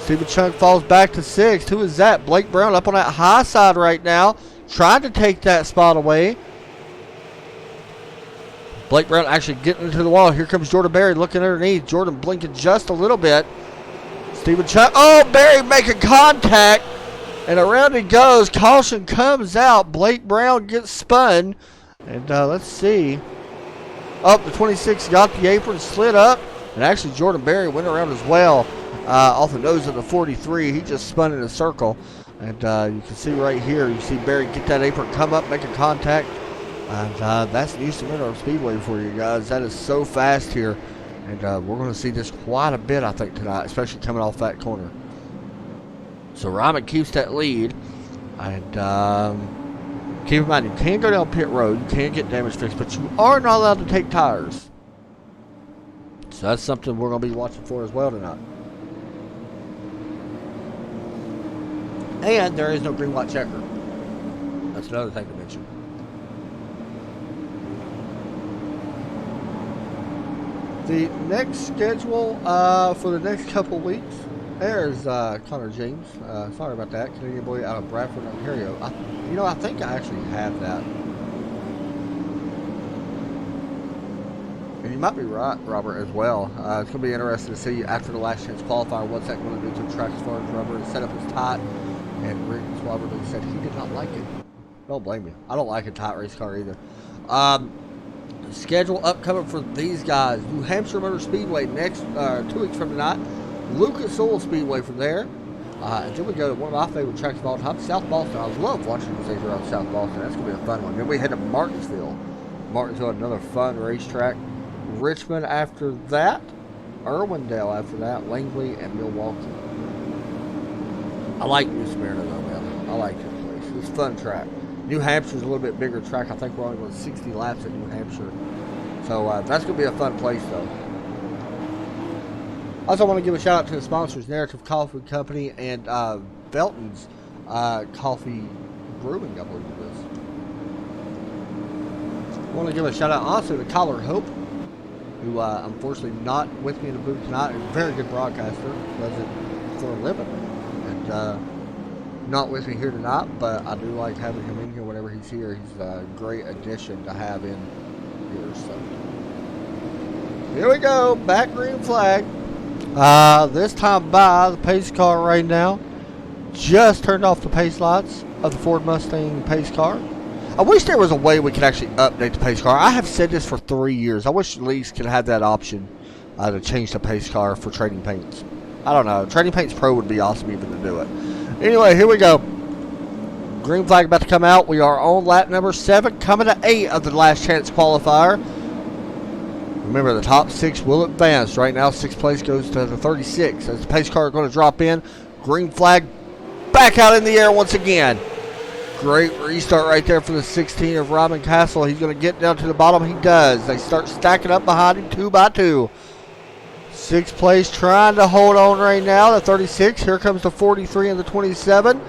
Stephen Chunk falls back to 6th. Who is that? Blake Brown up on that high side right now, trying to take that spot away. Blake Brown actually getting into the wall. Here comes Jordan Berry looking underneath. Jordan blinking just a little bit. Stephen Chunk. Oh, Berry making contact. And around he goes. Caution comes out. Blake Brown gets spun. And let's see. Up the 26 got the apron, slid up. And actually Jordan Berry went around as well. Off the nose of the 43. He just spun in a circle. And you can see right here, you see Berry get that apron, come up, make a contact. And that's New Smyrna Speedway for you guys. That is so fast here. And we're going to see this quite a bit, I think, tonight, especially coming off that corner. So Ryman keeps that lead. And keep in mind, you can go down pit road. You can get damage fixed, but you are not allowed to take tires. So that's something we're going to be watching for as well tonight. And there is no green, white checker. That's another thing to mention. The next schedule for the next couple weeks, there's Connor James. Sorry about that. Canadian boy out of Bradford, Ontario. I think I actually have that. And you might be right, Robert, as well. It's going to be interesting to see after the last chance qualifier what's that going to do to the track as far as rubber. The setup is tight, and Rick Swaberly said he did not like it. Don't blame me. I don't like a tight race car either. Schedule upcoming for these guys: New Hampshire Motor Speedway next 2 weeks from tonight, Lucas Oil Speedway from there, and then we go to one of my favorite tracks of all time, South Boston. I love watching these things around South Boston. That's gonna be a fun one. Then we head to Martinsville, another fun racetrack. Richmond after that, Irwindale after that, Langley and Milwaukee. I like New Smyrna though, man. I like this place. It's a fun track. New Hampshire's a little bit bigger track. I think we're only going 60 laps at New Hampshire. So that's going to be a fun place, though. Also, I want to give a shout out to the sponsors, Narrative Coffee Company and Belton's Coffee Brewing, I believe it is. I want to give a shout out also to Collar Hope, who unfortunately not with me in the booth tonight. A very good broadcaster, does it for a living. And not with me here tonight, but I do like having him in here whenever he's here. He's a great addition to have in here. So here we go, back green flag. This time by the pace car right now. Just turned off the pace lights of the Ford Mustang pace car. I wish there was a way we could actually update the pace car. I have said this for 3 years. I wish at least could have that option to change the pace car for Trading Paints. I don't know. Trading Paints Pro would be awesome even to do it. Anyway, here we go. Green flag about to come out. We are on lap number 7, coming to 8 of the last chance qualifier. Remember, the top 6 will advance. Right now, 6th place goes to the 36. As the pace car is going to drop in. Green flag back out in the air once again. Great restart right there for the 16 of Robin Castle. He's going to get down to the bottom. He does. They start stacking up behind him 2 by 2. 6th place trying to hold on right now. The 36. Here comes the 43 and the 27.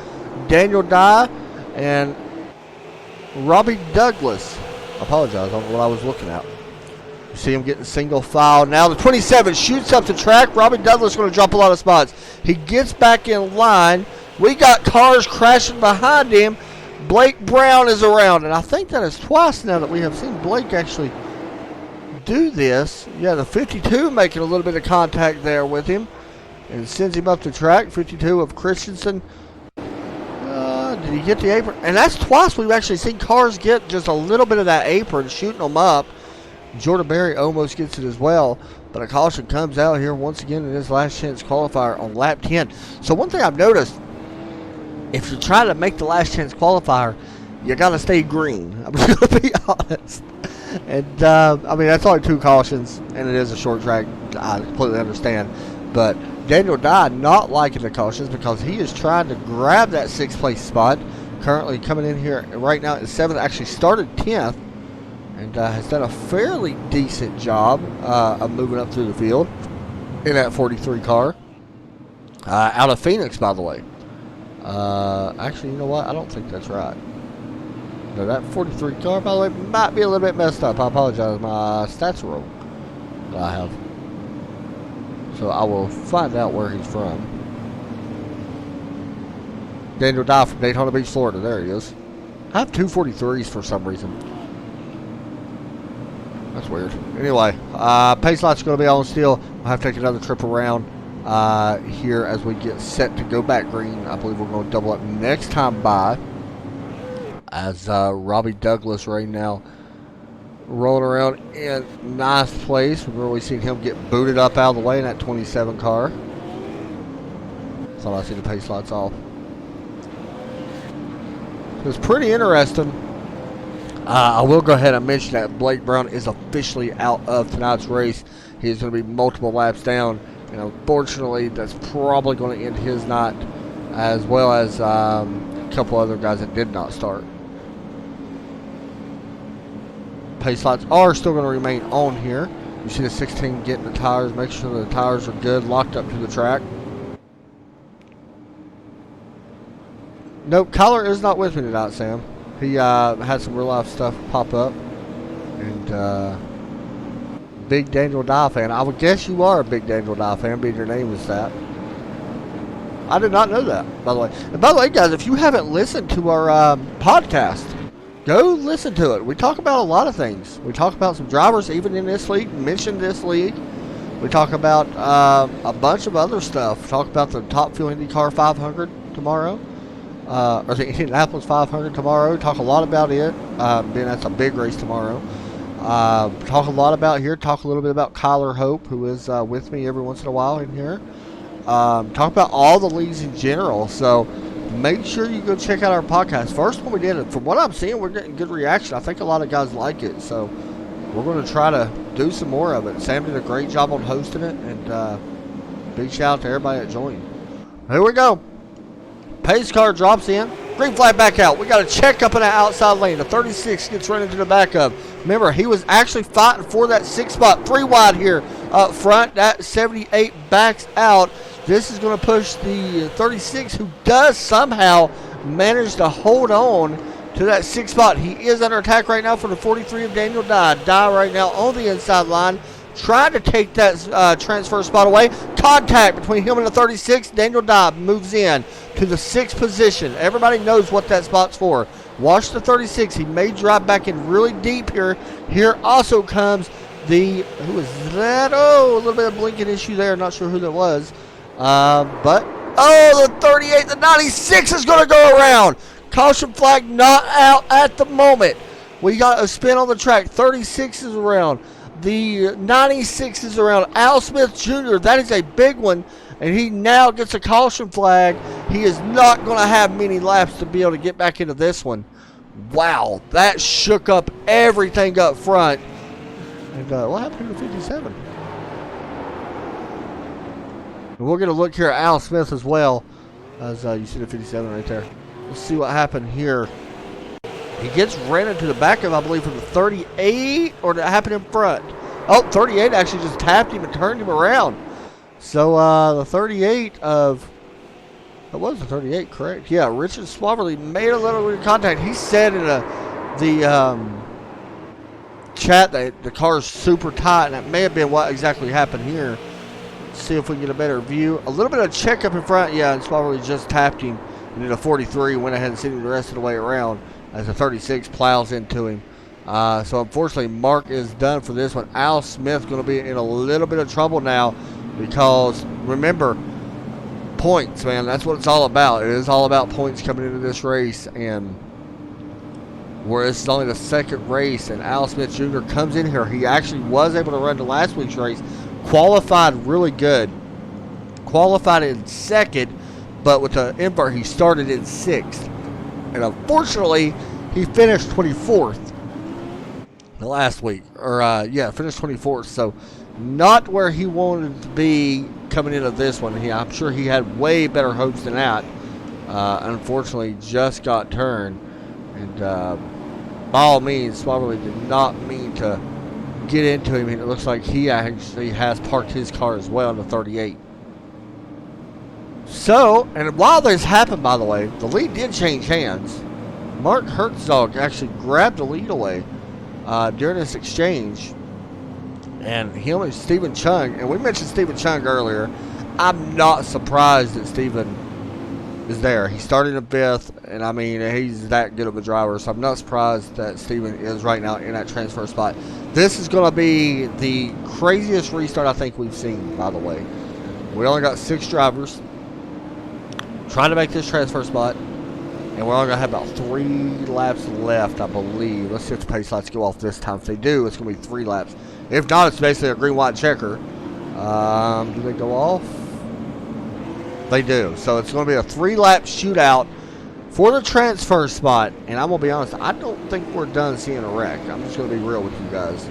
Daniel Dye and Robbie Douglas. I apologize on what I was looking at. You see him getting single file. Now the 27 shoots up the track. Robbie Douglas is going to drop a lot of spots. He gets back in line. We got cars crashing behind him. Blake Brown is around. And I think that is twice now that we have seen Blake actually do this. Yeah, the 52 making a little bit of contact there with him and sends him up the track. 52 of Christensen. Did he get the apron? And that's twice we've actually seen cars get just a little bit of that apron, shooting them up. Jordan Berry almost gets it as well, but a caution comes out here once again in his last chance qualifier on lap 10. So one thing I've noticed, if you're trying to make the last chance qualifier, you got to stay green. I'm going to be honest. And, I mean, that's only 2 cautions, and it is a short track. I completely understand. But Daniel Dye not liking the cautions because he is trying to grab that 6th place spot. Currently coming in here right now at 7th. Actually started 10th. And has done a fairly decent job of moving up through the field in that 43 car. Out of Phoenix, by the way. Actually, you know what? I don't think that's right. No, that 43 car, by the way, might be a little bit messed up. I apologize. My stats are wrong that I have. So I will find out where he's from. Daniel Dye from Daytona Beach, Florida. There he is. I have 243s for some reason. That's weird. Anyway, pace light's going to be on still. We'll have to take another trip around here as we get set to go back green. I believe we're going to double up next time by, as Robbie Douglas right now rolling around in ninth place. We've really seen him get booted up out of the way in that 27 car. Thought I see the pace lights off. It's pretty interesting. I will go ahead and mention that Blake Brown is officially out of tonight's race. He's going to be multiple laps down. And unfortunately, that's probably going to end his night, as well as a couple other guys that did not start. Pace lights are still going to remain on here. You see the 16 getting the tires. Make sure the tires are good, locked up to the track. Nope, Kyler is not with me tonight, Sam. He had some real life stuff pop up. And big Daniel Dye fan. I would guess you are a big Daniel Dye fan, being your name is that. I did not know that, by the way. And by the way, guys, if you haven't listened to our podcast, go listen to it. We talk about a lot of things. We talk about some drivers, even in this league, mention this league. We talk about a bunch of other stuff. Talk about the Top Fuel IndyCar 500 tomorrow. Or the Indianapolis 500 tomorrow. Talk a lot about it. Being that's a big race tomorrow. Talk a lot about here. Talk a little bit about Kyler Hope, who is with me every once in a while in here. Talk about all the leagues in general. So make sure you go check out our podcast. First one we did, from what I'm seeing, we're getting good reaction. I think a lot of guys like it. So we're going to try to do some more of it. Sam did a great job on hosting it. And big shout out to everybody that joined. Here we go. Pace car drops in. Green flag back out. We got a check up in the outside lane. The 36 gets run into the back of. Remember, he was actually fighting for that 6th spot. 3 wide here up front. That 78 backs out. This is going to push the 36, who does somehow manage to hold on to that 6th spot. He is under attack right now for the 43 of Daniel Dye. Dye right now on the inside line, trying to take that transfer spot away. Contact between him and the 36. Daniel Dye moves in to the 6th position. Everybody knows what that spot's for. Watch the 36. He may drop back in really deep here. Here also comes the, who is that? Oh, a little bit of blinking issue there. Not sure who that was. But, oh, the 38, the 96 is going to go around. Caution flag not out at the moment. We got a spin on the track. 36 is around. The 96 is around. Al Smith Jr., that is a big one, and he now gets a caution flag. He is not going to have many laps to be able to get back into this one. Wow, that shook up everything up front. And what happened to the 57? And we're going to look here at Al Smith as well, as you see the 57 right there. Let's see what happened here. He gets ran into the back of, I believe, from the 38, or did it happen in front? Oh, 38 actually just tapped him and turned him around. So the 38 of, that was the 38, correct? Yeah, Richard Swaverly made a little bit of contact. He said in the chat that the car is super tight, and that may have been what exactly happened here. Let's see if we can get a better view. A little bit of check up in front, yeah, and Swaverly just tapped him. And then the 43 went ahead and sent him the rest of the way around as the 36 plows into him. So unfortunately, Mark is done for this one. Al Smith going to be in a little bit of trouble now because, remember, points, man. That's what it's all about. It is all about points coming into this race. And where this is only the 2nd race, and Al Smith Jr. comes in here. He actually was able to run to last week's race. Qualified really good. Qualified in 2nd, but with the invert, he started in 6th. And unfortunately, he finished 24th last week. Finished 24th. So not where he wanted to be coming into this one. I'm sure he had way better hopes than that. Unfortunately, just got turned. And by all means, Swaverly did not mean to get into him. And it looks like he actually has parked his car as well in the 38. So, and while this happened, by the way, the lead did change hands. Mark Hertzog actually grabbed the lead away during this exchange. And him and Stephen Chung, and we mentioned Stephen Chung earlier. I'm not surprised that Stephen is there. He started in 5th, and I mean, he's that good of a driver, so I'm not surprised that Steven is right now in that transfer spot. This is going to be the craziest restart I think we've seen, by the way. We only got 6 drivers trying to make this transfer spot, and we're only going to have about 3 laps left, I believe. Let's see if the pace lights go off this time. If they do, it's going to be 3 laps. If not, it's basically a green-white checker. Do they go off? They do. So it's going to be a 3-lap shootout for the transfer spot. And I'm going to be honest, I don't think we're done seeing a wreck. I'm just going to be real with you guys.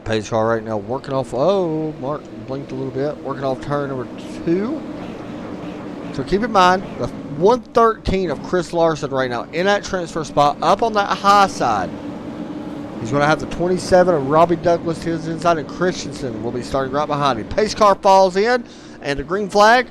Pace car right now working off. Oh, Mark blinked a little bit. Working off turn number 2. So keep in mind, the 113 of Chris Larson right now in that transfer spot up on that high side. He's going to have the 27 of Robbie Douglas to his inside, and Christensen will be starting right behind him. Pace car falls in, and the green flag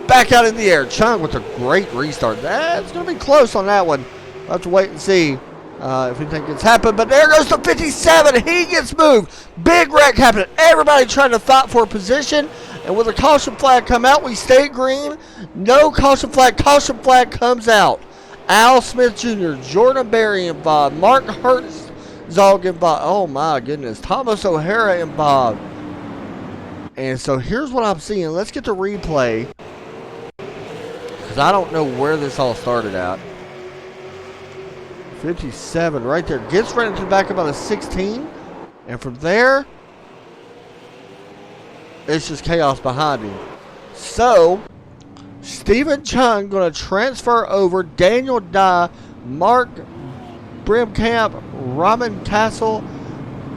back out in the air. Chung with a great restart. That's going to be close on that one. We'll have to wait and see if anything gets happened. But there goes the 57. He gets moved. Big wreck happening. Everybody trying to fight for a position. And with a caution flag come out, we stay green. No caution flag. Caution flag comes out. Al Smith Jr., Jordan Berry involved. Mark Hertzog involved. Oh my goodness. Thomas O'Hara involved. And so here's what I'm seeing. Let's get the replay, because I don't know where this all started at. 57 right there. Gets right into the back about a 16. And from there, it's just chaos behind him. So, Stephen Chung going to transfer over. Daniel Dye, Mark Brimkamp, Raman Castle,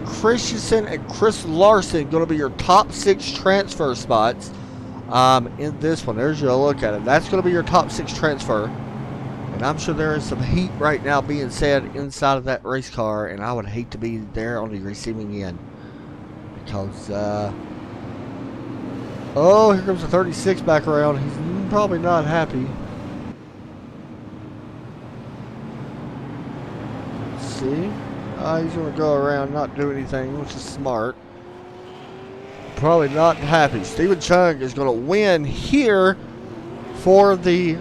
Christensen, and Chris Larson going to be your top 6 transfer spots in this one. There's your look at it. That's going to be your top 6 transfer. And I'm sure there is some heat right now being said inside of that race car, and I would hate to be there on the receiving end. Because, oh, here comes the 36 back around. He's probably not happy. Let's see. He's going to go around, not do anything, which is smart. Probably not happy. Stephen Chung is going to win here for the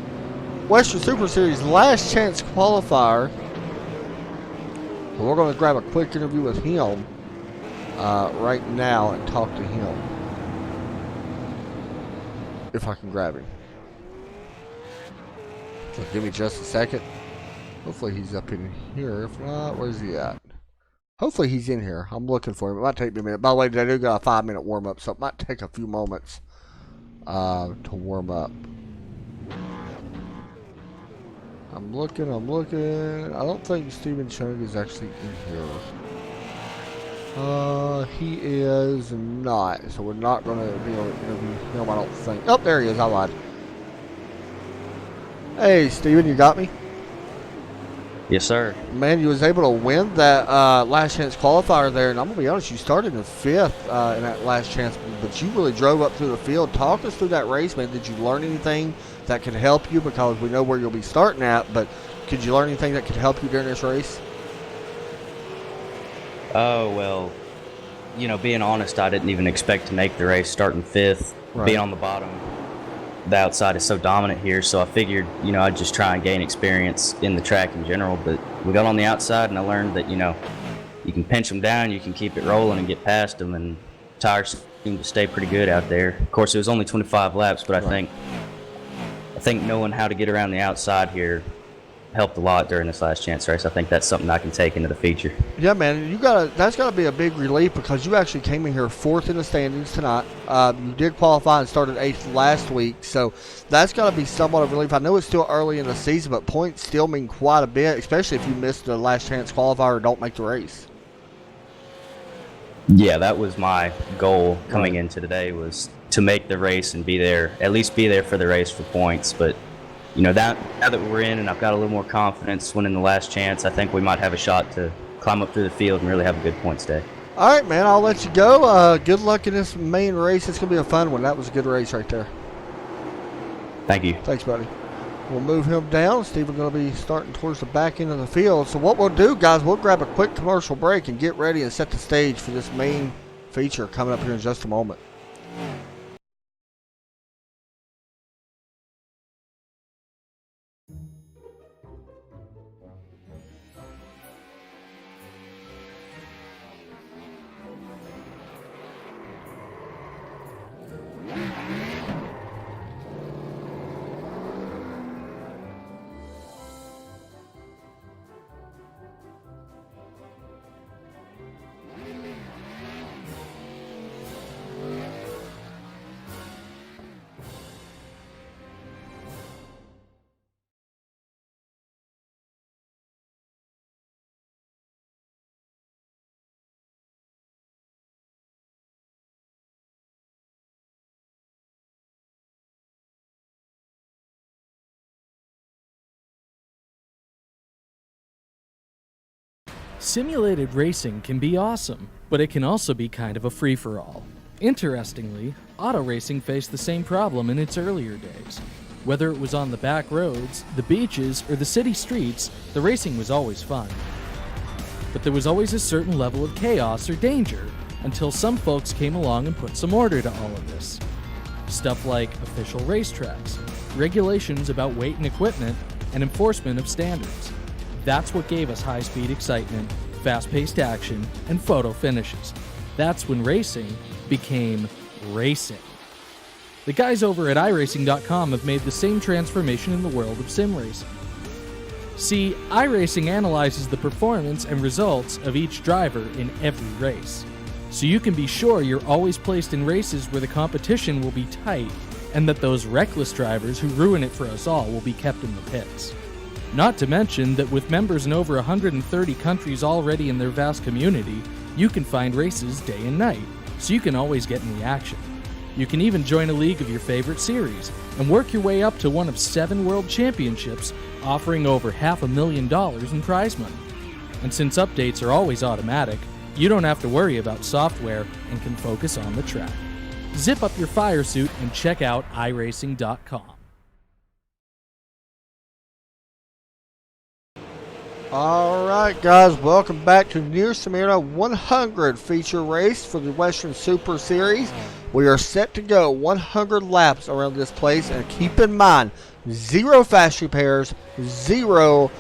Western Super Series last chance qualifier. So we're going to grab a quick interview with him right now and talk to him. If I can grab him. So give me just a second. Hopefully he's up in here. If not, where's he at? Hopefully he's in here. I'm looking for him. It might take me a minute. By the way, they do got a 5-minute warm-up, so it might take a few moments to warm up. I'm looking. I don't think Stephen Chung is actually in here. He is not. So we're not going to be able to interview him, I don't think. Oh, there he is. I lied. Hey, Stephen, you got me? Yes, sir. Man, you was able to win that last chance qualifier there, and I'm going to be honest, you started in 5th in that last chance, but you really drove up through the field. Talk us through that race, man. Did you learn anything that could help you? Because we know where you'll be starting at, but could you learn anything that could help you during this race? Oh, well, you know, being honest, I didn't even expect to make the race starting 5th, Right. Being on the bottom. The outside is so dominant here, so I figured, you know, I'd just try and gain experience in the track in general. But we got on the outside, and I learned that, you know, you can pinch them down, you can keep it rolling and get past them, and tires seem to stay pretty good out there. Of course, it was only 25 laps, but I think knowing how to get around the outside here helped a lot during this last chance race. I think that's something I can take into the feature. Yeah, man, that's gotta be a big relief, because you actually came in here 4th in the standings tonight. You did qualify and started 8th last week, so that's gotta be somewhat of a relief. I know it's still early in the season, but points still mean quite a bit, especially if you miss the last chance qualifier or don't make the race. Yeah, that was my goal coming into today, was to make the race and be there, at least be there for the race for points. But you know, now that we're in and I've got a little more confidence winning the last chance, I think we might have a shot to climb up through the field and really have a good points day. All right, man, I'll let you go. Good luck in this main race. It's going to be a fun one. That was a good race right there. Thank you. Thanks, buddy. We'll move him down. Steve's going to be starting towards the back end of the field. So what we'll do, guys, we'll grab a quick commercial break and get ready and set the stage for this main feature coming up here in just a moment. Simulated racing can be awesome, but it can also be kind of a free-for-all. Interestingly, auto racing faced the same problem in its earlier days. Whether it was on the back roads, the beaches, or the city streets, the racing was always fun. But there was always a certain level of chaos or danger, until some folks came along and put some order to all of this. Stuff like official racetracks, regulations about weight and equipment, and enforcement of standards. That's what gave us high-speed excitement, fast-paced action, and photo finishes. That's when racing became racing. The guys over at iRacing.com have made the same transformation in the world of sim racing. See, iRacing analyzes the performance and results of each driver in every race, so you can be sure you're always placed in races where the competition will be tight and that those reckless drivers who ruin it for us all will be kept in the pits. Not to mention that with members in over 130 countries already in their vast community, you can find races day and night, so you can always get in the action. You can even join a league of your favorite series and work your way up to one of 7 world championships, offering over $500,000 in prize money. And since updates are always automatic, you don't have to worry about software and can focus on the track. Zip up your fire suit and check out iRacing.com. Alright guys, welcome back to Near Smyrna 100 feature race for the Western Super Series. We are set to go 100 laps around this place, and keep in mind, 0 fast repairs, 0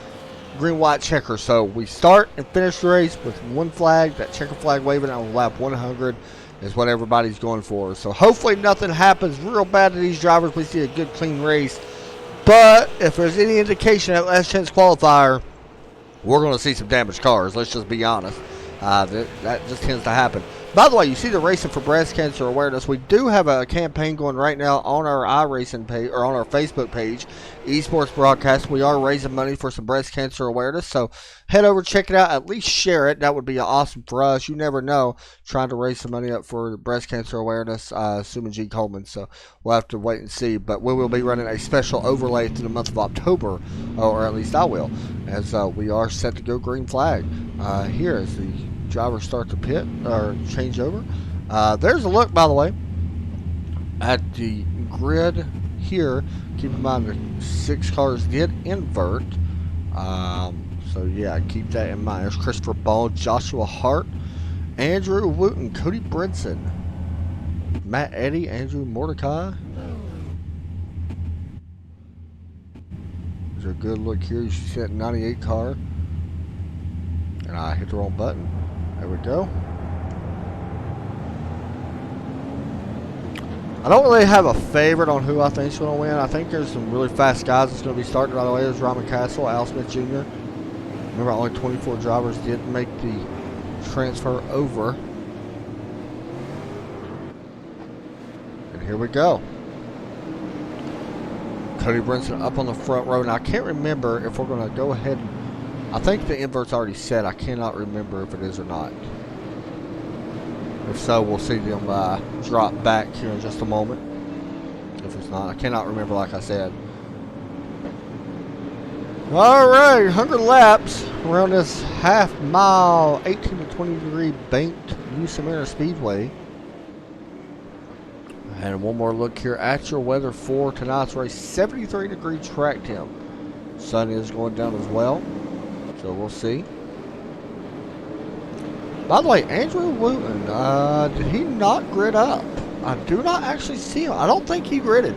green-white checkers. So we start and finish the race with one flag, that checker flag waving on lap 100 is what everybody's going for. So hopefully nothing happens real bad to these drivers. We see a good clean race. But if there's any indication at last chance qualifier, we're going to see some damaged cars. Let's just be honest. That just tends to happen. By the way, you see the Racing for Breast Cancer Awareness. We do have a campaign going right now on our iRacing page, or on our Facebook page, Esports Broadcast. We are raising money for some breast cancer awareness, so head over, check it out, at least share it. That would be awesome for us. You never know, trying to raise some money up for breast cancer awareness, assuming G. Coleman, so we'll have to wait and see. But we will be running a special overlay through the month of October, or at least I will, as we are set to go green flag. Here as the drivers start to pit or change over. There's a look, by the way, at the grid here. Keep in mind the 6 cars did invert, so yeah, keep that in mind. There's Christopher Ball, Joshua Hart, Andrew Wooten, Cody Brinson, Matt Eddy, Andrew Mordecai. There's a good look here. You see that 98 car, and I hit the wrong button. There we go. I don't really have a favorite on who I think is going to win. I think there's some really fast guys that's going to be starting right away. There's Ryman Castle, Al Smith Jr. Remember, only 24 drivers did make the transfer over. And here we go. Cody Brinson up on the front row. Now, I can't remember if we're going to go ahead and... I think the invert's already set. I cannot remember if it is or not. If so, we'll see them drop back here in just a moment. If it's not, I cannot remember, like I said. Alright, 100 laps around this half mile, 18 to 20 degree banked New Smyrna Speedway. And one more look here at your weather for tonight's race. 73 degree track temp. Sun is going down as well, so we'll see. By the way, Andrew Wooten, did he not grid up? I do not actually see him. I don't think he gridded.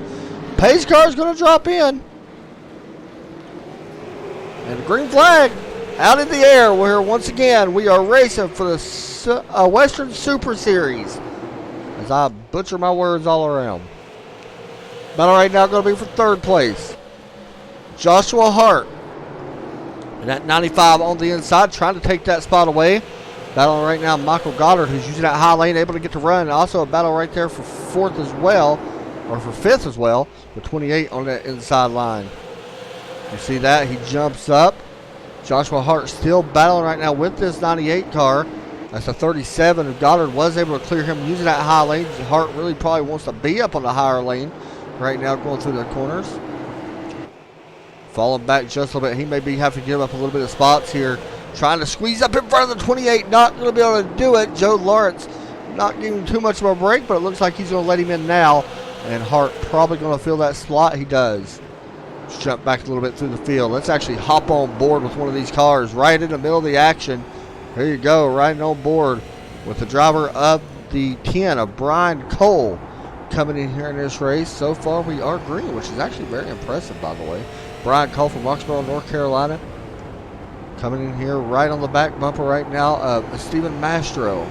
Pace car is going to drop in. And the green flag out in the air, where once again we are racing for the Western Super Series. As I butcher my words all around. Battle right now going to be for third place. Joshua Hart. And that 95 on the inside, trying to take that spot away. Battling right now Michael Goddard, who's using that high lane, able to get to run. And also a battle right there for fourth as well, or for fifth as well, with 28 on that inside line. You see that? He jumps up. Joshua Hart still battling right now with this 98 car. That's a 37, and Goddard was able to clear him using that high lane. Hart really probably wants to be up on the higher lane right now, going through the corners. Falling back just a little bit. He may be having to give up a little bit of spots here trying to squeeze up in front of the 28. Not going to be able to do it. Joe Lawrence not giving too much of a break, but it looks like he's going to let him in now. And Hart probably going to fill that slot. He does. Let's jump back a little bit through the field. Let's actually hop on board with one of these cars right in the middle of the action. There you go, riding on board with the driver of the 10 of Brian Cole coming in here in this race. So far we are green, which is actually very impressive, by the way. Brian Cole from Roxborough, North Carolina, coming in here right on the back bumper right now of Stephen Mastro.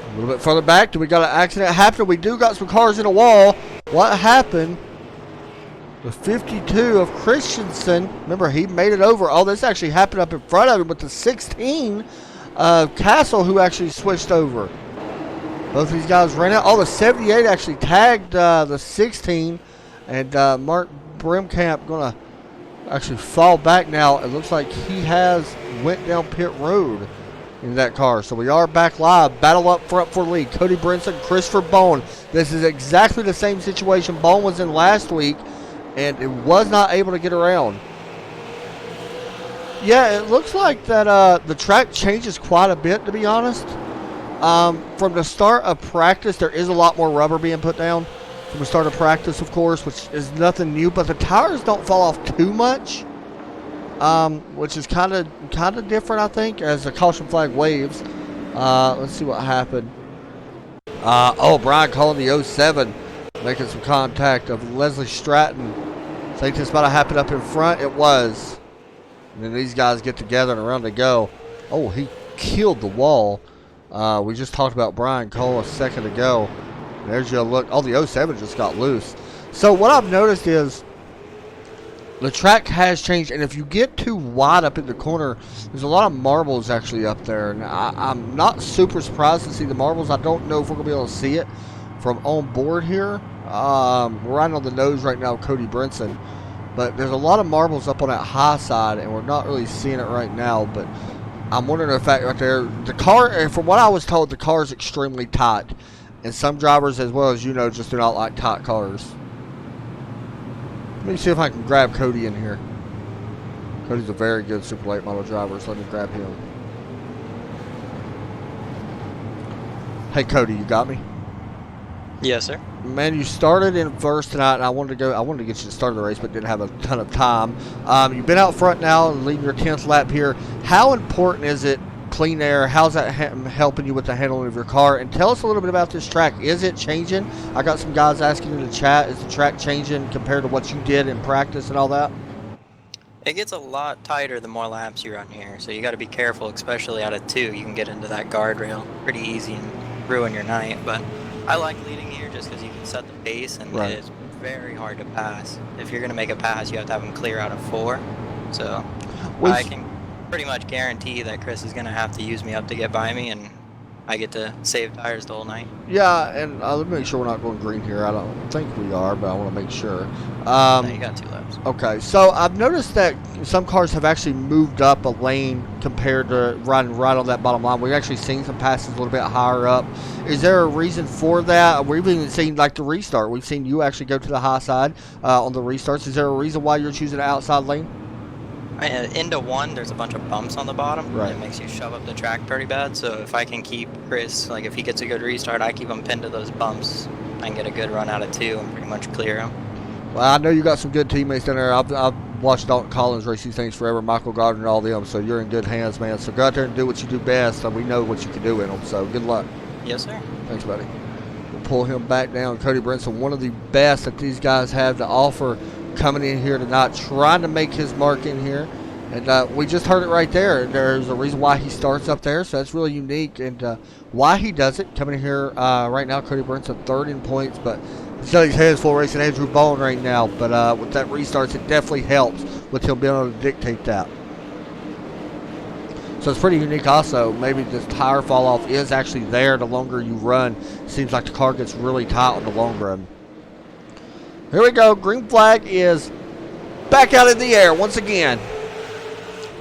A little bit further back, do we got an accident happen? We do got some cars in a wall. What happened? The 52 of Christensen, remember he made it over. Oh, this actually happened up in front of him with the 16 of Castle, who actually switched over. Both of these guys ran out. Oh, the 78 actually tagged the 16, and Mark Brimkamp going to actually fall back now. It looks like he has went down pit road in that car. So we are back live. Battle up front for lead. Cody Brinson, Christopher Bone. This is exactly the same situation Bone was in last week, and it was not able to get around. Yeah, it looks like that the track changes quite a bit, to be honest. From the start of practice, there is a lot more rubber being put down. From the start of practice, of course, which is nothing new, but the tires don't fall off too much. Which is kind of different, I think, as the caution flag waves. Let's see what happened. Brian calling the 07, making some contact of Leslie Stratton. I think this might have happened up in front. It was. And then these guys get together and around they go. Oh, he killed the wall. We just talked about Brian Cole a second ago. There's your look. Oh, the 07 just got loose. So what I've noticed is the track has changed, and if you get too wide up in the corner, there's a lot of marbles actually up there. And I'm not super surprised to see the marbles. I don't know if we're going to be able to see it from on board here. We're right on the nose right now, Cody Brinson. But there's a lot of marbles up on that high side, and we're not really seeing it right now. But I'm wondering if that right there, the car, from what I was told, the car is extremely tight. And some drivers, as well as you know, just do not like tight cars. Let me see if I can grab Cody in here. Cody's a very good super late model driver, so let me grab him. Hey Cody, you got me? Yes, sir. Man, you started in first tonight, and I wanted to get you to start the race, but didn't have a ton of time. You've been out front now, leading your 10th lap here. How important is it, clean air? How's that helping you with the handling of your car? And tell us a little bit about this track. Is it changing? I got some guys asking in the chat, is the track changing compared to what you did in practice and all that? It gets a lot tighter the more laps you run here, so you got to be careful, especially out of 2. You can get into that guardrail pretty easy and ruin your night, but I like leading here just because you can set the pace, and right. It's very hard to pass. If you're going to make a pass, you have to have them clear out of 4, so I can pretty much guarantee that Chris is going to have to use me up to get by me, and I get to save tires the whole night. Yeah, and let me make sure we're not going green here. I don't think we are, but I want to make sure. No, you got 2 laps. Okay, so I've noticed that some cars have actually moved up a lane compared to riding right on that bottom line. We've actually seen some passes a little bit higher up. Is there a reason for that? We've even seen like the restart. We've seen you actually go to the high side on the restarts. Is there a reason why you're choosing the outside lane? Into 1, there's a bunch of bumps on the bottom. Right. It makes you shove up the track pretty bad. So if I can keep Chris, like if he gets a good restart, I keep him pinned to those bumps. I can get a good run out of 2 and pretty much clear him. Well, I know you got some good teammates down there. I've watched Dalton Collins race these things forever, Michael Gardner and all them, so you're in good hands, man. So go out there and do what you do best, and we know what you can do in them, so good luck. Yes, sir. Thanks, buddy. We'll pull him back down. Cody Brinson, one of the best that these guys have to offer coming in here tonight, trying to make his mark in here. And we just heard it right there. There's a reason why he starts up there, so that's really unique. And why he does it, coming in here right now, Cody Brinson, 3rd in points, but he's got his hands full racing Andrew Bowen right now. But with that restarts, it definitely helps with him being able to dictate that. So it's pretty unique also. Maybe this tire fall off is actually there the longer you run. Seems like the car gets really tight on the long run. Here we go. Green flag is back out in the air once again.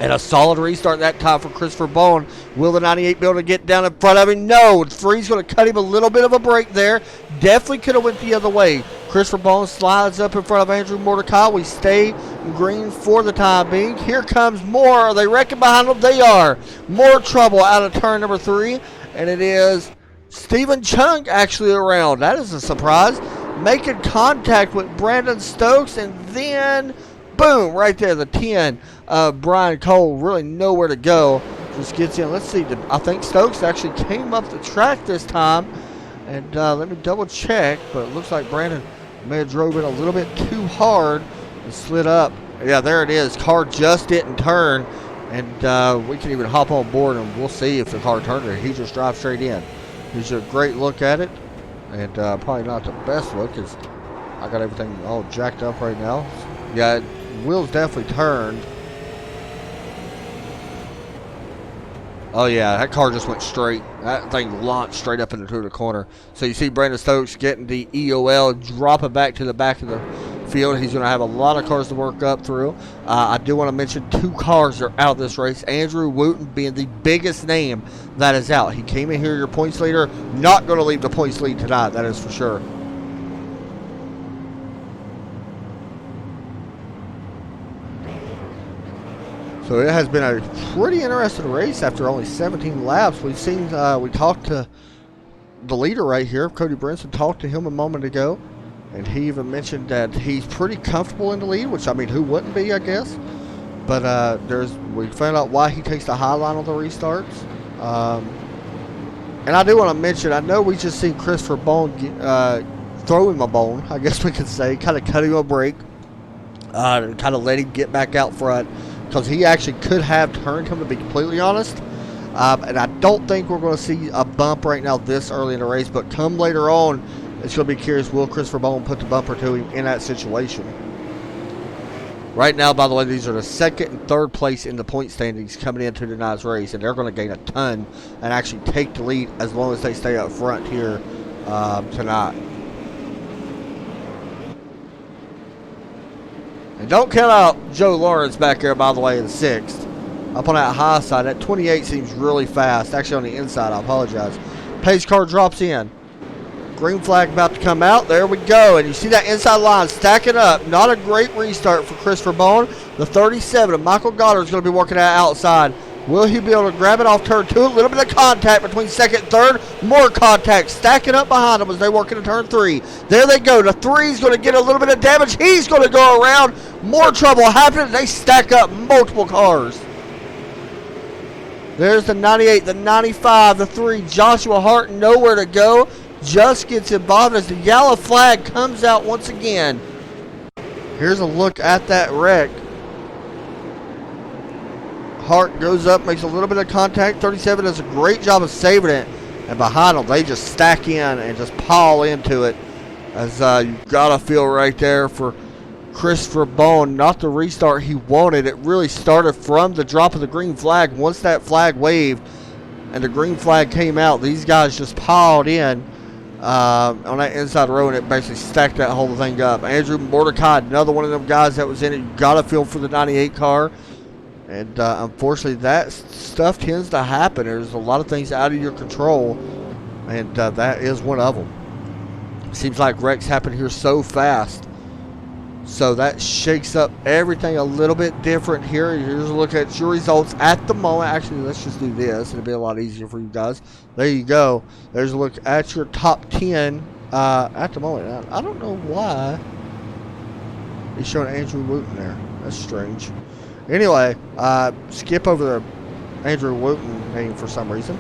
And a solid restart that time for Christopher Bowen. Will the 98 be able to get down in front of him? No. 3's going to cut him a little bit of a break there. Definitely could have went the other way. Christopher Bowen slides up in front of Andrew Mordecai. We stay green for the time being. Here comes more. Are they wrecking behind them? They are. More trouble out of turn number 3. And it is Stephen Chung actually around. That is a surprise. Making contact with Brandon Stokes. And then, boom, right there, the 10 of Brian Cole. Really nowhere to go. Just gets in. Let's see. I think Stokes actually came up the track this time. And let me double check. But it looks like Brandon may have drove it a little bit too hard and slid up. Yeah, there it is. Car just didn't turn. And we can even hop on board and we'll see if the car turned or he just drives straight in. Here's a great look at it. And probably not the best look because I got everything all jacked up right now. Yeah, wheels definitely turned. Oh yeah, that car just went straight. That thing launched straight up into the corner. So you see Brandon Stokes getting the EOL, drop it back to the back of the field. He's going to have a lot of cars to work up through. I do want to mention 2 cars are out this race. Andrew Wooten being the biggest name that is out. He came in here your points leader. Not going to leave the points lead tonight, that is for sure. So it has been a pretty interesting race after only 17 laps. We've seen, we talked to the leader right here, Cody Brinson, talked to him a moment ago. And he even mentioned that he's pretty comfortable in the lead, which, I mean, who wouldn't be, I guess. But we found out why he takes the high line on the restarts. And I do want to mention, I know we just seen Christopher Bone throw him a bone, I guess we could say, kind of cut him a break. And kind of let him get back out front. Because he actually could have turned him, to be completely honest. And I don't think we're going to see a bump right now this early in the race. But come later on, it's going to be curious, will Christopher Bone put the bumper to him in that situation? Right now, by the way, these are the 2nd and 3rd place in the point standings coming into tonight's race. And they're going to gain a ton and actually take the lead as long as they stay up front here tonight. And don't count out Joe Lawrence back there, by the way, in 6th. Up on that high side, that 28 seems really fast. Actually, on the inside, I apologize. Pace car drops in. Green flag about to come out. There we go. And you see that inside line stacking up. Not a great restart for Christopher Bone. The 37 of Michael Goddard is going to be working that outside. Will he be able to grab it off turn 2? A little bit of contact between 2nd and 3rd. More contact stacking up behind him as they work into turn 3. There they go. The 3 is going to get a little bit of damage. He's going to go around. More trouble happening. They stack up multiple cars. There's the 98, the 95, the 3. Joshua Hart nowhere to go. Just gets involved as the yellow flag comes out once again. Here's a look at that wreck. Hart goes up, makes a little bit of contact. 37 does a great job of saving it. And behind them, they just stack in and just pile into it. As you've got to feel right there for Christopher Bone. Not the restart he wanted. It really started from the drop of the green flag. Once that flag waved and the green flag came out, these guys just piled in on that inside row, and it basically stacked that whole thing up. Andrew Mordecai, another one of them guys that was in it. You got to feel for the 98 car. And unfortunately, that stuff tends to happen. There's a lot of things out of your control, and that is one of them. Seems like wrecks happen here so fast. So that shakes up everything a little bit different here. Here's a look at your results at the moment. Actually, let's just do this. It'll be a lot easier for you guys. There you go. There's a look at your top 10 at the moment. I don't know why he's showing Andrew Wooten there. That's strange. Anyway, skip over the Andrew Wooten name for some reason.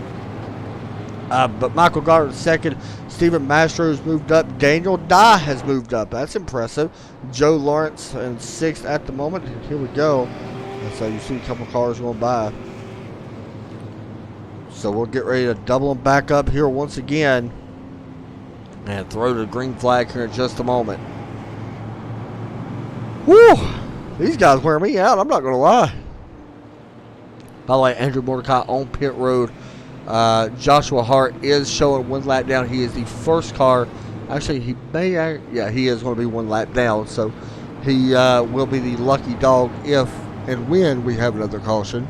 But Michael Goddard second. Stephen Mastro's moved up. Daniel Dye has moved up. That's impressive. Joe Lawrence in 6th at the moment. Here we go. And so you see a couple cars going by. So we'll get ready to double them back up here once again. And throw the green flag here in just a moment. Woo! These guys wear me out. I'm not going to lie. By the way, Andrew Mordecai on pit road. Joshua Hart is showing 1 lap down. He is the first car. Actually, he may. Yeah, he is going to be 1 lap down. So he will be the lucky dog if and when we have another caution.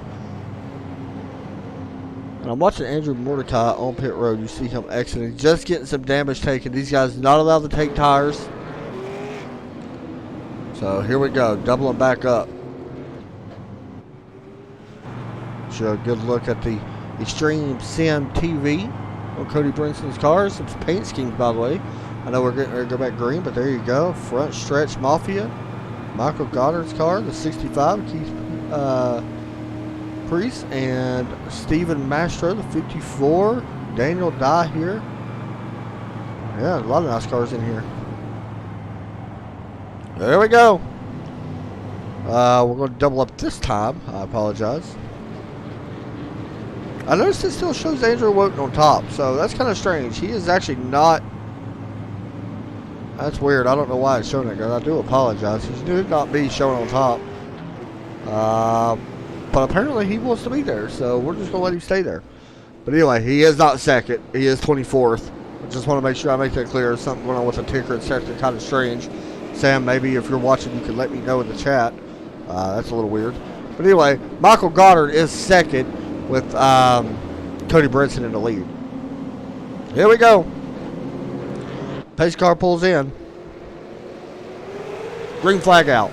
And I'm watching Andrew Mordecai on pit road. You see him exiting, just getting some damage taken. These guys not allowed to take tires. So here we go, doubling back up. Show a good look at the Extreme Sim TV on Cody Brinson's cars. Some paint schemes, by the way. I know we're getting ready to go back green, but there you go. Front Stretch Mafia. Michael Goddard's car, the 65, Keith Priest, and Steven Mastro, the 54. Daniel Dye here. Yeah, a lot of nice cars in here. There we go. We're going to double up this time. I apologize. I noticed it still shows Andrew Wotan on top, so that's kind of strange. He is actually not. That's weird. I don't know why it's showing that, guys. I do apologize. He should not be shown on top. But apparently he wants to be there, so we're just going to let him stay there. But anyway, he is not second. He is 24th. I just want to make sure I make that clear. There's something going on with the ticker. It's actually kind of strange. Sam, maybe if you're watching, you can let me know in the chat. That's a little weird. But anyway, Michael Goddard is second with Cody Brinson in the lead. Here we go. Pace car pulls in. Green flag out.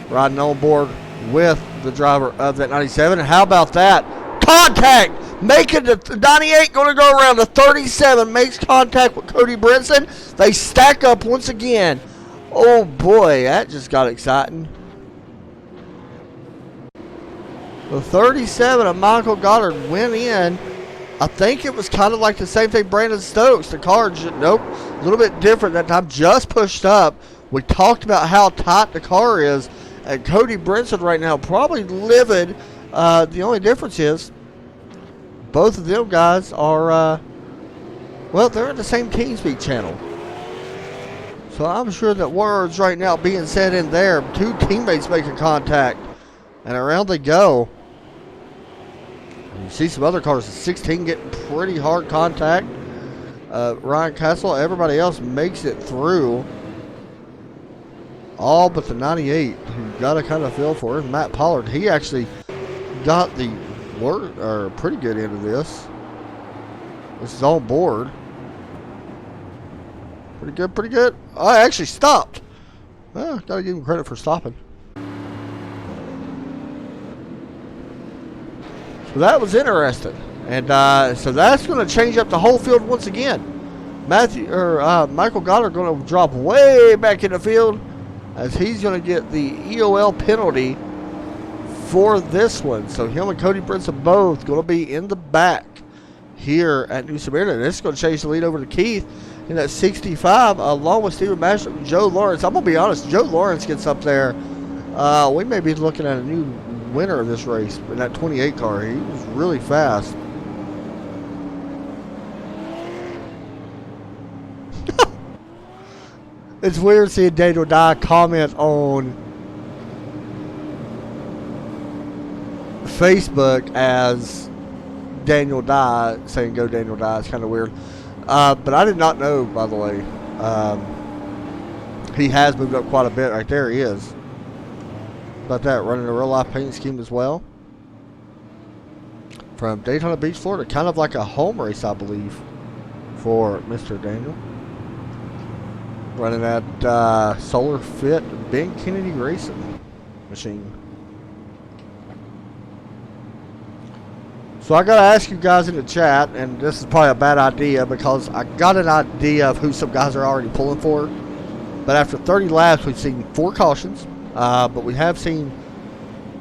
Riding on board with the driver of that 97. And how about that? Contact! Making the 98 going to go around. The 37 makes contact with Cody Brinson. They stack up once again. Oh boy, that just got exciting. The 37 of Michael Goddard went in. I think it was kind of like the same thing Brandon Stokes. The car, nope, a little bit different that time. Just pushed up. We talked about how tight the car is. And Cody Brinson right now probably livid. The only difference is both of them guys are, well, they're in the same TeamSpeak channel. So I'm sure that words right now being said in there. Two teammates making contact. And around they go. You see some other cars, 16 getting pretty hard contact. Ryan Castle, everybody else makes it through. All but the 98, who got to kind of feel for it. Matt Pollard, he actually got the pretty good end of this. This is on board. Pretty good, pretty good. I actually stopped. Well, got to give him credit for stopping. So that was interesting, and so that's going to change up the whole field once again. Michael Goddard going to drop way back in the field as he's going to get the EOL penalty for this one. So him and Cody Brinson both going to be in the back here at New Smyrna. This is going to change the lead over to Keith in that 65, along with Steven Mastro and Joe Lawrence. I'm going to be honest, Joe Lawrence gets up there. We may be looking at a new winner of this race in that 28 car. He was really fast. It's weird seeing Daniel Dye comment on Facebook as Daniel Dye saying go Daniel Dye. It's kind of weird. But I did not know, by the way. He has moved up quite a bit. Right there he is. About that, running a real life paint scheme as well. From Daytona Beach, Florida. Kind of like a home race, I believe, for Mr. Daniel. Running that Solar Fit Ben Kennedy Racing machine. So I got to ask you guys in the chat, and this is probably a bad idea because I got an idea of who some guys are already pulling for. But after 30 laps, we've seen 4 cautions. But we have seen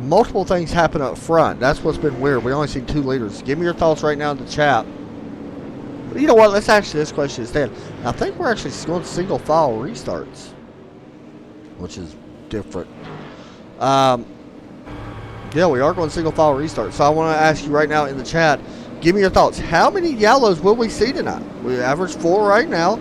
multiple things happen up front. That's what's been weird. We only seen 2 leaders. Give me your thoughts right now in the chat. But you know what? Let's answer this question instead. I think we're actually going single file restarts, which is different. Yeah, we are going single file restarts. So I want to ask you right now in the chat, give me your thoughts. How many yellows will we see tonight? We average 4 right now.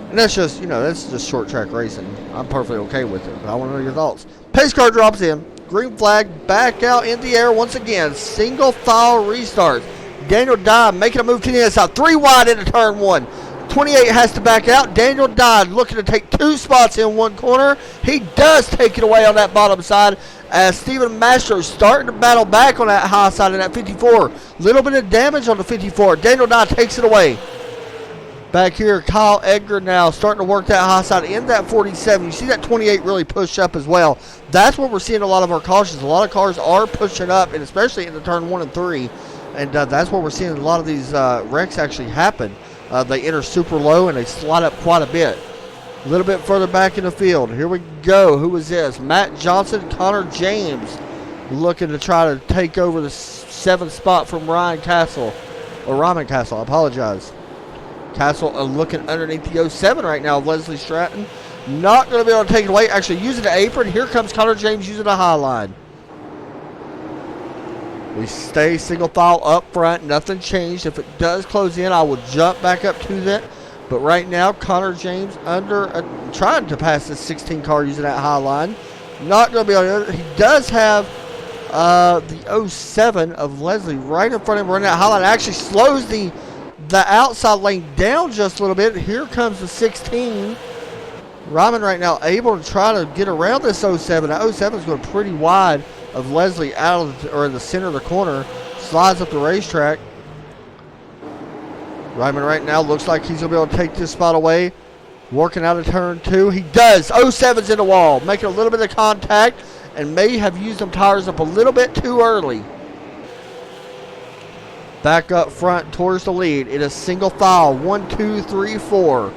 And that's just, that's just short track racing. I'm perfectly okay with it. But I want to know your thoughts. Pace car drops in. Green flag back out in the air once again. Single file restart. Daniel Dye making a move to the inside. 3 wide into turn 1. 28 has to back out. Daniel Dye looking to take 2 spots in one corner. He does take it away on that bottom side as Steven Mastro starting to battle back on that high side of that 54. Little bit of damage on the 54. Daniel Dye takes it away. Back here, Kyle Edgar now starting to work that high side in that 47. You see that 28 really push up as well. That's where we're seeing a lot of our cautions. A lot of cars are pushing up, and especially in the turn 1 and 3. And that's where we're seeing a lot of these wrecks actually happen. They enter super low, and they slide up quite a bit. A little bit further back in the field. Here we go. Who is this? Matt Johnson, Connor James, looking to try to take over the 7th spot from Ryan Castle. Or Ramen Castle, I apologize. Castle looking underneath the 07 right now of Leslie Stratton. Not going to be able to take it away. Actually using the apron. Here comes Connor James using the high line. We stay single file up front. Nothing changed. If it does close in, I will jump back up to that. But right now, Connor James trying to pass this 16 car using that high line. Not going to be able to. He does have the 07 of Leslie right in front of him running that high line. Actually slows the outside lane down just a little bit. Here comes the 16. Ryman right now able to try to get around this 07. That 07 is going pretty wide of Leslie out of or in the center of the corner. Slides up the racetrack. Ryman right now looks like he's going to be able to take this spot away. Working out of turn 2. He does. 07's in the wall. Making a little bit of contact and may have used them tires up a little bit too early. Back up front towards the lead. It is single file. 1, 2, 3, 4.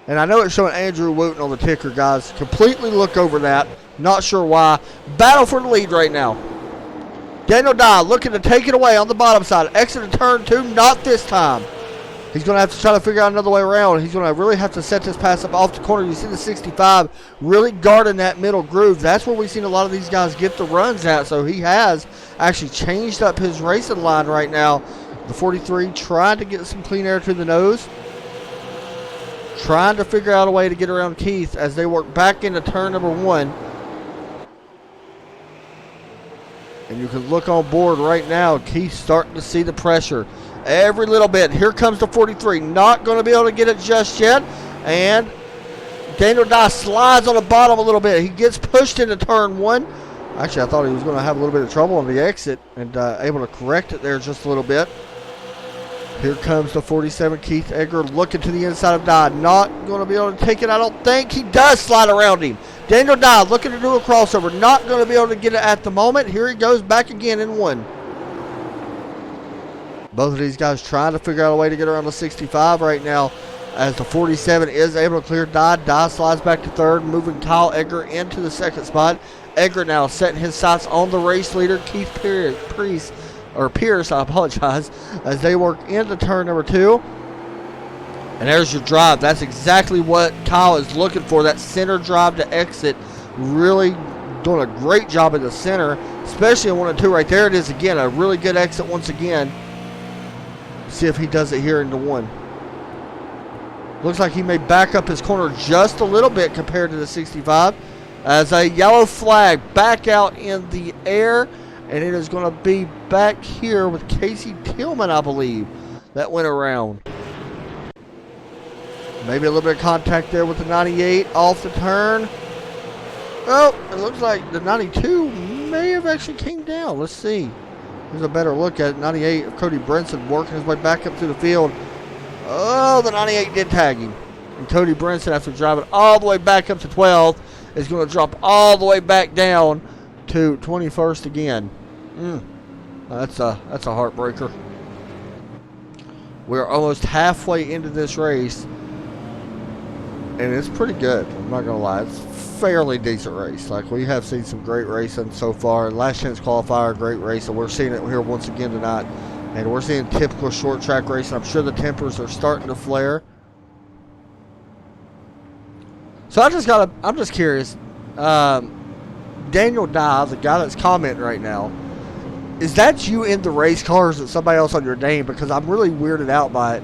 And I know it's showing Andrew Wooten on the ticker, guys. Completely look over that. Not sure why. Battle for the lead right now. Daniel Dye looking to take it away on the bottom side. Exit to turn 2. Not this time. He's going to have to try to figure out another way around. He's going to really have to set this pass up off the corner. You see the 65 really guarding that middle groove. That's where we've seen a lot of these guys get the runs at. So he has actually changed up his racing line right now. The 43 trying to get some clean air to the nose. Trying to figure out a way to get around Keith as they work back into turn number 1. And you can look on board right now. Keith starting to see the pressure. Every little bit. Here comes the 43. Not going to be able to get it just yet. And Daniel Dye slides on the bottom a little bit. He gets pushed into turn 1. Actually, I thought he was going to have a little bit of trouble on the exit and able to correct it there just a little bit. Here comes the 47, Keith Edgar, looking to the inside of Dye. Not going to be able to take it, I don't think. He does slide around him. Daniel Dye looking to do a crossover. Not going to be able to get it at the moment. Here he goes back again in 1. Both of these guys trying to figure out a way to get around the 65 right now as the 47 is able to clear Dye. Dye slides back to 3rd, moving Kyle Edgar into the 2nd spot. Edgar now setting his sights on the race leader, Keith Pierce, I apologize, as they work into turn number 2. And there's your drive. That's exactly what Kyle is looking for, that center drive to exit. Really doing a great job in the center, especially in 1 and 2 right there. It is again, a really good exit once again. See if he does it here into 1. Looks like he may back up his corner just a little bit compared to the 65. As a yellow flag back out in the air. And it is going to be back here with Casey Tillman, I believe, that went around. Maybe a little bit of contact there with the 98 off the turn. Oh, it looks like the 92 may have actually came down. Let's see. Here's a better look at it. 98 of Cody Brinson working his way back up to the field. Oh, the 98 did tag him. And Cody Brinson, after driving all the way back up to 12th, is going to drop all the way back down to 21st again. That's a heartbreaker. We're almost halfway into this race. And it's pretty good. I'm not going to lie. It's a fairly decent race. Like, we have seen some great racing so far. Last chance qualifier, great race. And we're seeing it here once again tonight. And we're seeing typical short track racing. I'm sure the tempers are starting to flare. So I'm just curious. Daniel Dye, the guy that's commenting right now, is that you in the race cars and somebody else on your name? Because I'm really weirded out by it.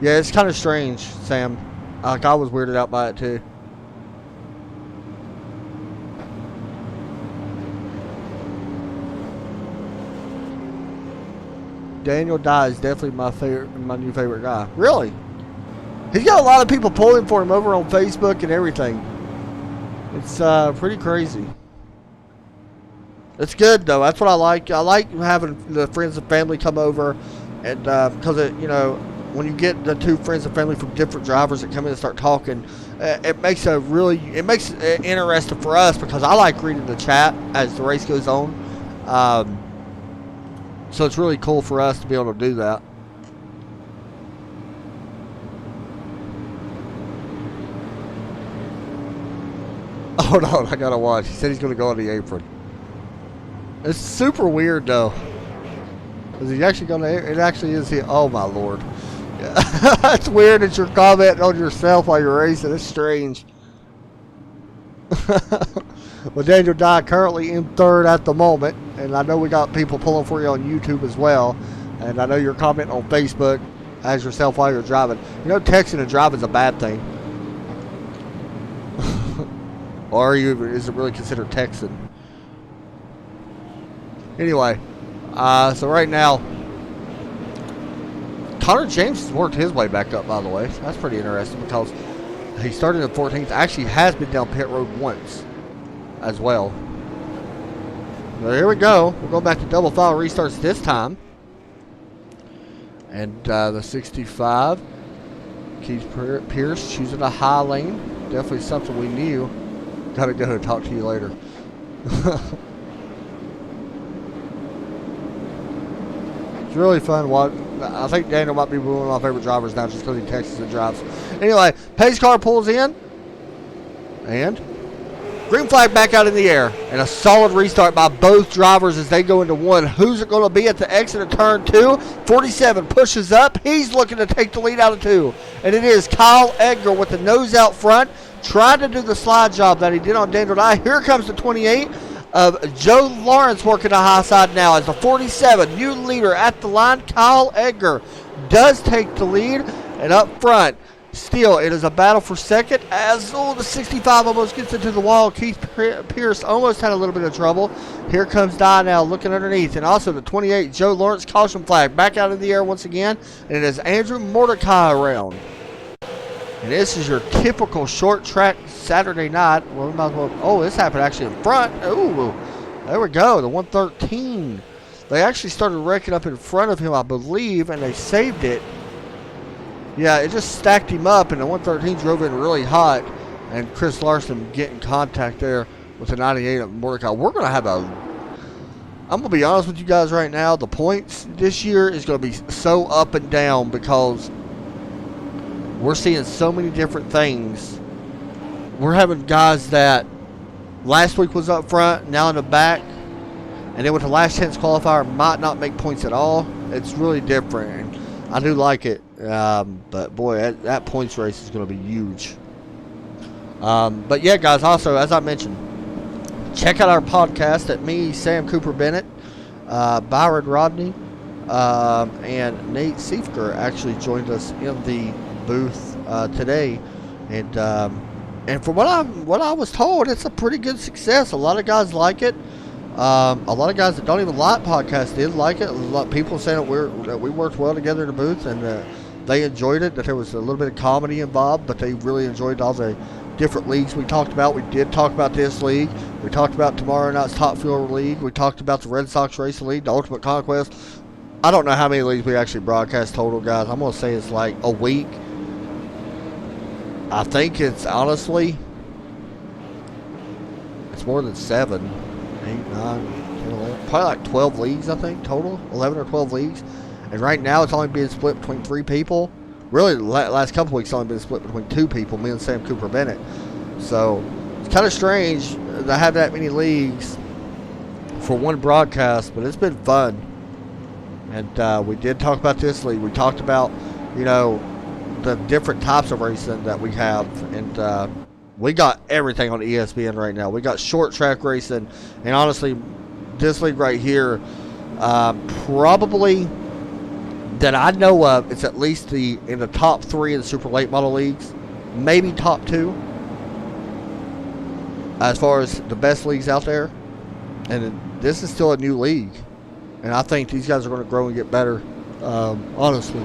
Yeah, it's kind of strange, Sam. Like, I was weirded out by it too. Daniel Dye is definitely my new favorite guy. Really? He's got a lot of people pulling for him over on Facebook and everything. It's pretty crazy. It's good though. That's what I like. I like having the friends and family come over, and because when you get the two friends and family from different drivers that come in and start talking, it makes it interesting for us because I like reading the chat as the race goes on. So it's really cool for us to be able to do that. Hold on, I gotta watch. He said he's gonna go on the apron. It's super weird though. Is he actually gonna? It actually is here. Oh my lord. Yeah. That's weird that you're commenting on yourself while you're racing. It's strange. Well, Daniel Dye currently in third at the moment, and I know we got people pulling for you on YouTube as well, and I know you're commenting on Facebook as yourself while you're driving. Texting and driving is a bad thing. Or is it really considered texting? Anyway, so right now, Connor James has worked his way back up, by the way. That's pretty interesting because he started in 14th. Actually has been down pit road once as well. Well, here we go. We're going back to double file restarts this time. And the 65, Keith Pierce choosing a high lane. Definitely something we knew. Gotta go and talk to you later. It's really fun. I think Daniel might be one of my favorite drivers now just because he texts and drives. Anyway, pace car pulls in. And green flag back out in the air. And a solid restart by both drivers as they go into one. Who's it going to be at the exit of turn 2? 47 pushes up. He's looking to take the lead out of 2. And it is Kyle Edgar with the nose out front. Trying to do the slide job that he did on Daniel Dye. Here comes the 28 of Joe Lawrence working the high side now as the 47 new leader at the line. Kyle Edgar does take the lead, and up front still it is a battle for second as the 65 almost gets into the wall. Keith Pierce almost had a little bit of trouble. Here comes Dye now looking underneath, and also the 28 Joe Lawrence caution flag back out in the air once again, and it is Andrew Mordecai around. And this is your typical short track Saturday night. Well, we might as well. Oh, this happened actually in front. Ooh, there we go. The 113. They actually started wrecking up in front of him, I believe, and they saved it. Yeah, it just stacked him up, and the 113 drove in really hot. And Chris Larson getting contact there with the 98 of Mordecai. We're going to have I'm going to be honest with you guys right now. The points this year is going to be so up and down because we're seeing so many different things. We're having guys that last week was up front, now in the back, and then with the last chance qualifier might not make points at all. It's really different. And I do like it, but boy, that points race is going to be huge. But yeah, guys, also, as I mentioned, check out our podcast at me, Sam Cooper Bennett, Byron Rodney, and Nate Siefker actually joined us in the booth today, and from what I was told, it's a pretty good success. A lot of guys like it. A lot of guys that don't even like podcasts did like it. A lot of people saying that we worked well together in the booth, and they enjoyed it. That there was a little bit of comedy involved, but they really enjoyed all the different leagues we talked about. We did talk about this league. We talked about tomorrow night's Top Fuel League. We talked about the Red Sox Racing League, the Ultimate Conquest. I don't know how many leagues we actually broadcast total, guys. I'm gonna say it's like a week. I think it's honestly, it's more than 7, 8, 9, 10, 11, probably like 12 leagues, I think, total, 11 or 12 leagues. And right now it's only being split between 3 people. Really, the last couple weeks it's only been split between 2 people, me and Sam Cooper Bennett. So it's kind of strange to have that many leagues for one broadcast, but it's been fun. And we did talk about this league. We talked about, the different types of racing that we have, and we got everything on ESPN right now. We got short track racing, and honestly, this league right here, probably that I know of, it's at least in the top 3 in the super late model leagues, maybe top 2 as far as the best leagues out there. And this is still a new league, and I think these guys are going to grow and get better. Honestly,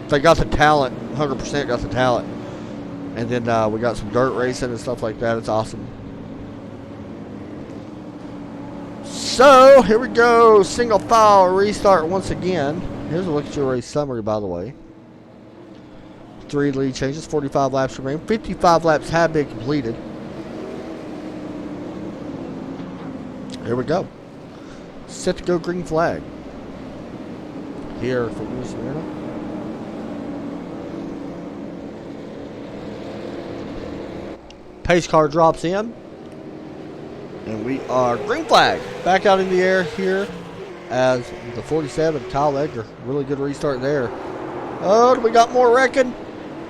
they got the talent, 100% got the talent. And then we got some dirt racing and stuff like that. It's awesome. So, here we go. Single file restart once again. Here's a look at your race summary, by the way. 3 lead changes, 45 laps remain. 55 laps have been completed. Here we go. Set to go green flag. Here for Smyrna. Pace car drops in. And we are green flag. Back out in the air here as the 47, Kyle Edgar. Really good restart there. Oh, do we got more wrecking?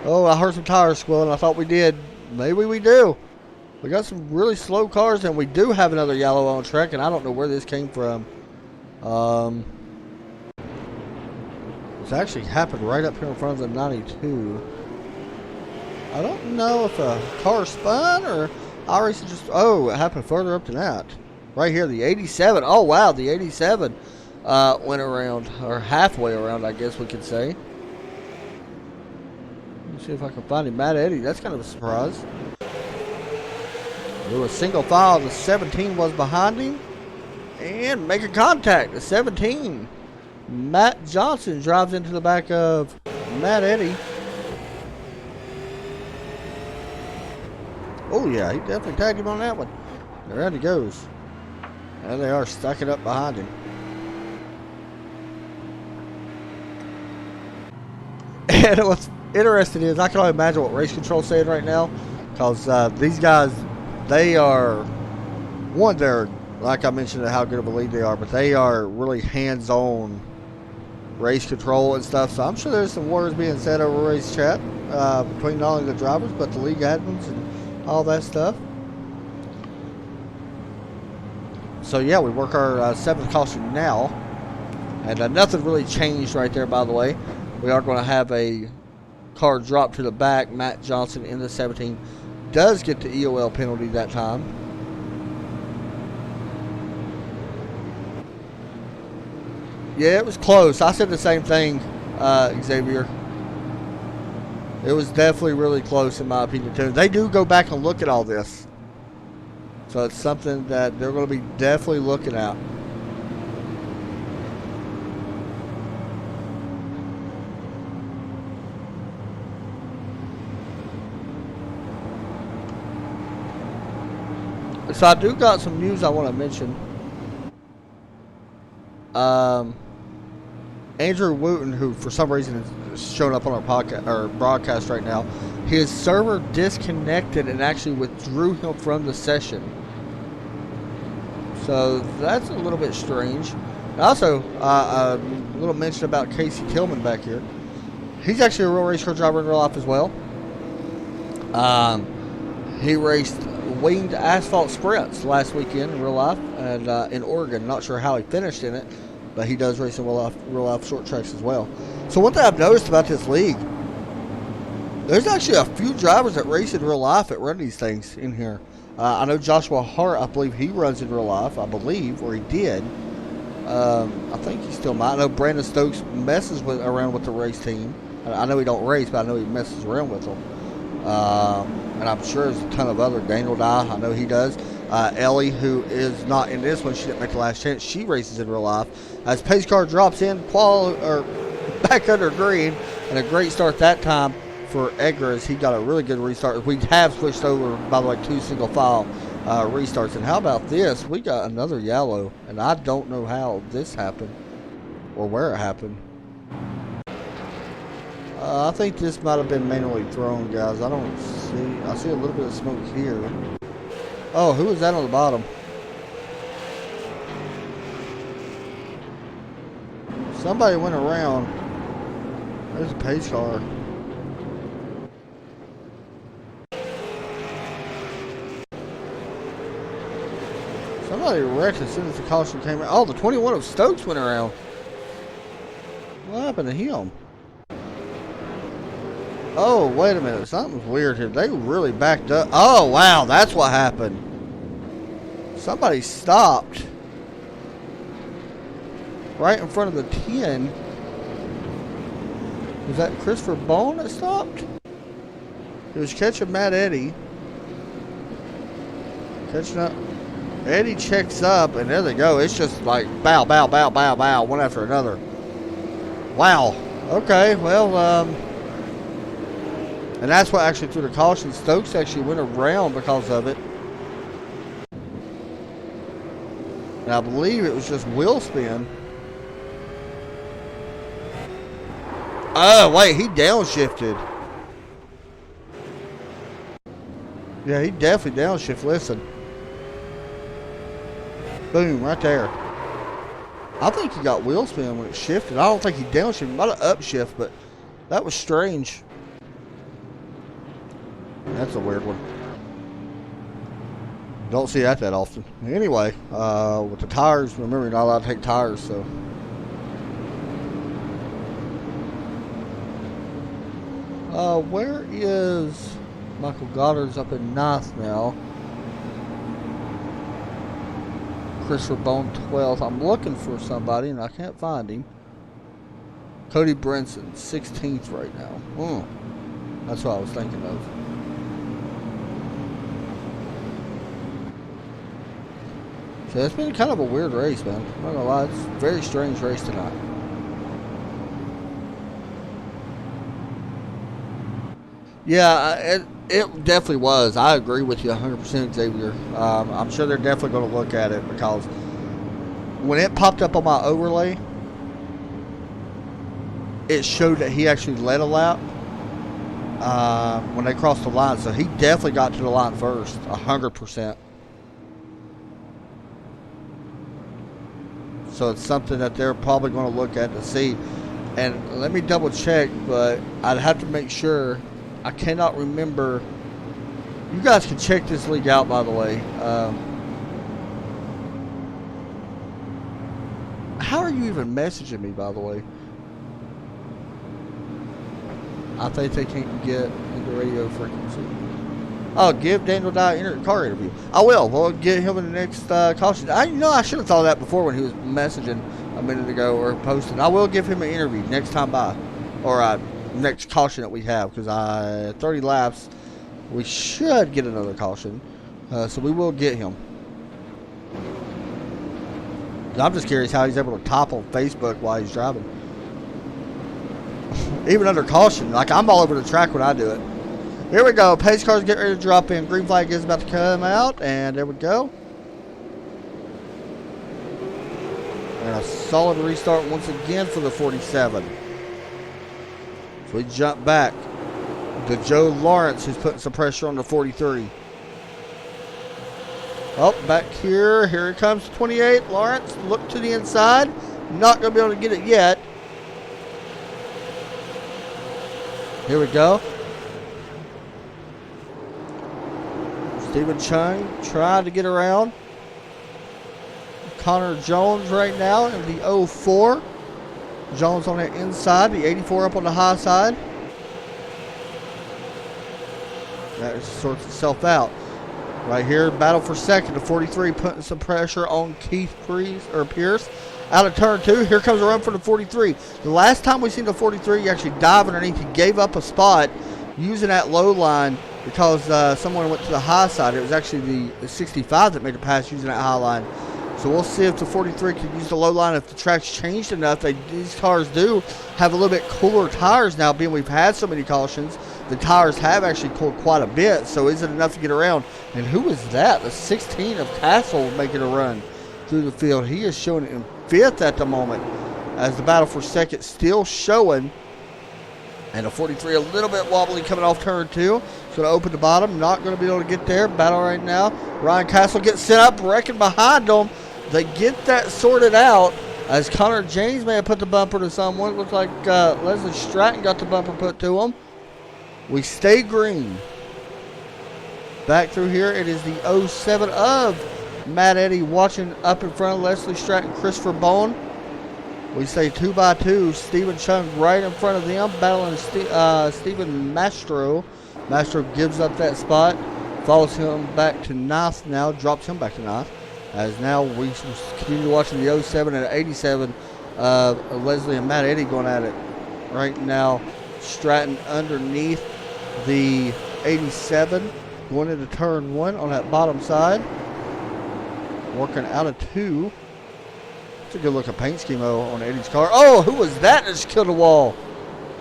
Oh, I heard some tires squealing. I thought we did. Maybe we do. We got some really slow cars, and we do have another yellow on track, and I don't know where this came from. It's actually happened right up here in front of the 92. I don't know if a car spun or iRacing just... Oh, it happened further up than that. Right here, the 87. Oh, wow, the 87 went around, or halfway around, I guess we could say. Let's see if I can find him. Matt Eddy, that's kind of a surprise. There was single file. The 17 was behind him. And making contact. The 17. Matt Johnson drives into the back of Matt Eddy. Oh, yeah, he definitely tagged him on that one. There he goes. And they are stuck it up behind him. And what's interesting is I can only imagine what race control's saying right now, because these guys, they are, one, they're, like I mentioned, how good of a lead they are, but they are really hands-on race control and stuff. So I'm sure there's some words being said over race chat between not only the drivers but the league admins and all that stuff. So yeah, we work our 7th caution now, and nothing really changed right there, by the way. We are going to have a car drop to the back. Matt Johnson in the 17 does get the EOL penalty that time. Yeah, it was close. I said the same thing, Xavier. It was definitely really close in my opinion too. They do go back and look at all this. So it's something that they're going to be definitely looking at. So I do got some news I want to mention. Andrew Wooten, who for some reason is showing up on our podcast or broadcast right now, his server disconnected and actually withdrew him from the session. So that's a little bit strange. And also, a little mention about Casey Tillman back here. He's actually a real race car driver in real life as well. He raced winged asphalt sprints last weekend in real life and in Oregon. Not sure how he finished in it, but he does race in real life short tracks as well. So one thing I've noticed about this league, there's actually a few drivers that race in real life that run these things in here. I know Joshua Hart, I believe he runs in real life, I believe, or he did. I think he still might. I know Brandon Stokes messes around with the race team. I know he don't race, but I know he messes around with them. And I'm sure there's a ton of other. Daniel Dye, I know he does. Ellie, who is not in this one, she didn't make the last chance. She races in real life. As pace car drops in, back under green, and a great start that time for Edgar as he got a really good restart. We have switched over, by the way, 2 single file restarts. And how about this? We got another yellow, and I don't know how this happened or where it happened. I think this might have been manually thrown, guys. I see a little bit of smoke here. Oh, who is that on the bottom? Somebody went around. There's a pace car. Somebody wrecked as soon as the caution came out. Oh, the 21 of Stokes went around. What happened to him? Oh, wait a minute. Something's weird here. They really backed up. Oh, wow. That's what happened. Somebody stopped right in front of the 10. Was that Christopher Bone that stopped? He was catching Matt Eddy. Catching up. Eddie checks up, and there they go. It's just like bow, bow, bow, bow, bow, one after another. Wow. Okay, well, and that's what actually threw the caution. Stokes actually went around because of it. And I believe it was just wheel spin. Oh, wait, he downshifted. Yeah, he definitely downshifted. Listen. Boom, right there. I think he got wheel spin when it shifted. I don't think he downshifted. He might have upshift, but that was strange. That's a weird one. Don't see that often. Anyway, with the tires, remember you're not allowed to take tires, so. Where is Michael Goddard's up in ninth now? Christopher Bone 12th. I'm looking for somebody and I can't find him. Cody Brinson, 16th right now. That's what I was thinking of. So it's been kind of a weird race, man. I'm not gonna lie, it's a very strange race tonight. Yeah, it definitely was. I agree with you 100%, Xavier. I'm sure they're definitely going to look at it because when it popped up on my overlay, it showed that he actually led a lap when they crossed the line. So he definitely got to the line first, 100%. So it's something that they're probably going to look at to see. And let me double check, but I'd have to make sure. I cannot remember. You guys can check this league out, by the way. How are you even messaging me, by the way? I think they can't get into radio frequency. Oh, give Daniel Dye a car interview. I will. We'll get him in the next caution. I should have thought of that before when he was messaging a minute ago or posting. I will give him an interview next time by, or next caution that we have, because 30 laps, we should get another caution. So we will get him. I'm just curious how he's able to top on Facebook while he's driving. Even under caution. Like, I'm all over the track when I do it. Here we go. Pace car's getting ready to drop in. Green flag is about to come out. And there we go. And a solid restart once again for the 47. So we jump back to Joe Lawrence, who's putting some pressure on the 43. Oh, back here. Here it comes, 28. Lawrence, look to the inside. Not going to be able to get it yet. Here we go. Stephen Chung trying to get around. Connor Jones right now in the 04. Jones on the inside, the 84 up on the high side. That sorts itself out. Right here, battle for second. The 43 putting some pressure on Keith Pierce. Out of turn two, here comes a run for the 43. The last time we seen the 43 actually dive underneath, he gave up a spot using that low line because someone went to the high side. It was actually the 65 that made the pass using that high line. So we'll see if the 43 can use the low line. If the track's changed enough, these cars do have a little bit cooler tires now, being we've had so many cautions. The tires have actually cooled quite a bit, so is it enough to get around? And who is that? The 16 of Castle making a run through the field. He is showing it in fifth at the moment as the battle for second still showing. And the 43 a little bit wobbly coming off turn two. It's going to open the bottom. Not going to be able to get there. Battle right now. Ryan Castle gets set up, wrecking behind them. They get that sorted out as Connor James may have put the bumper to someone. Looks like Leslie Stratton got the bumper put to him. We stay green. Back through here, it is the 07 of Matt Eddy watching up in front of Leslie Stratton, Christopher Bone. We say 2 by 2. Stephen Chung right in front of them, battling Stephen Mastro. Mastro gives up that spot, follows him back to ninth now, drops him back to ninth. As now we continue watching the 07 and 87 of Leslie and Matt Eddy going at it. Right now, Stratton underneath the 87, going into turn one on that bottom side. working out of 2. It's a good looking paint scheme on Eddie's car. Oh, who was that just killed a wall?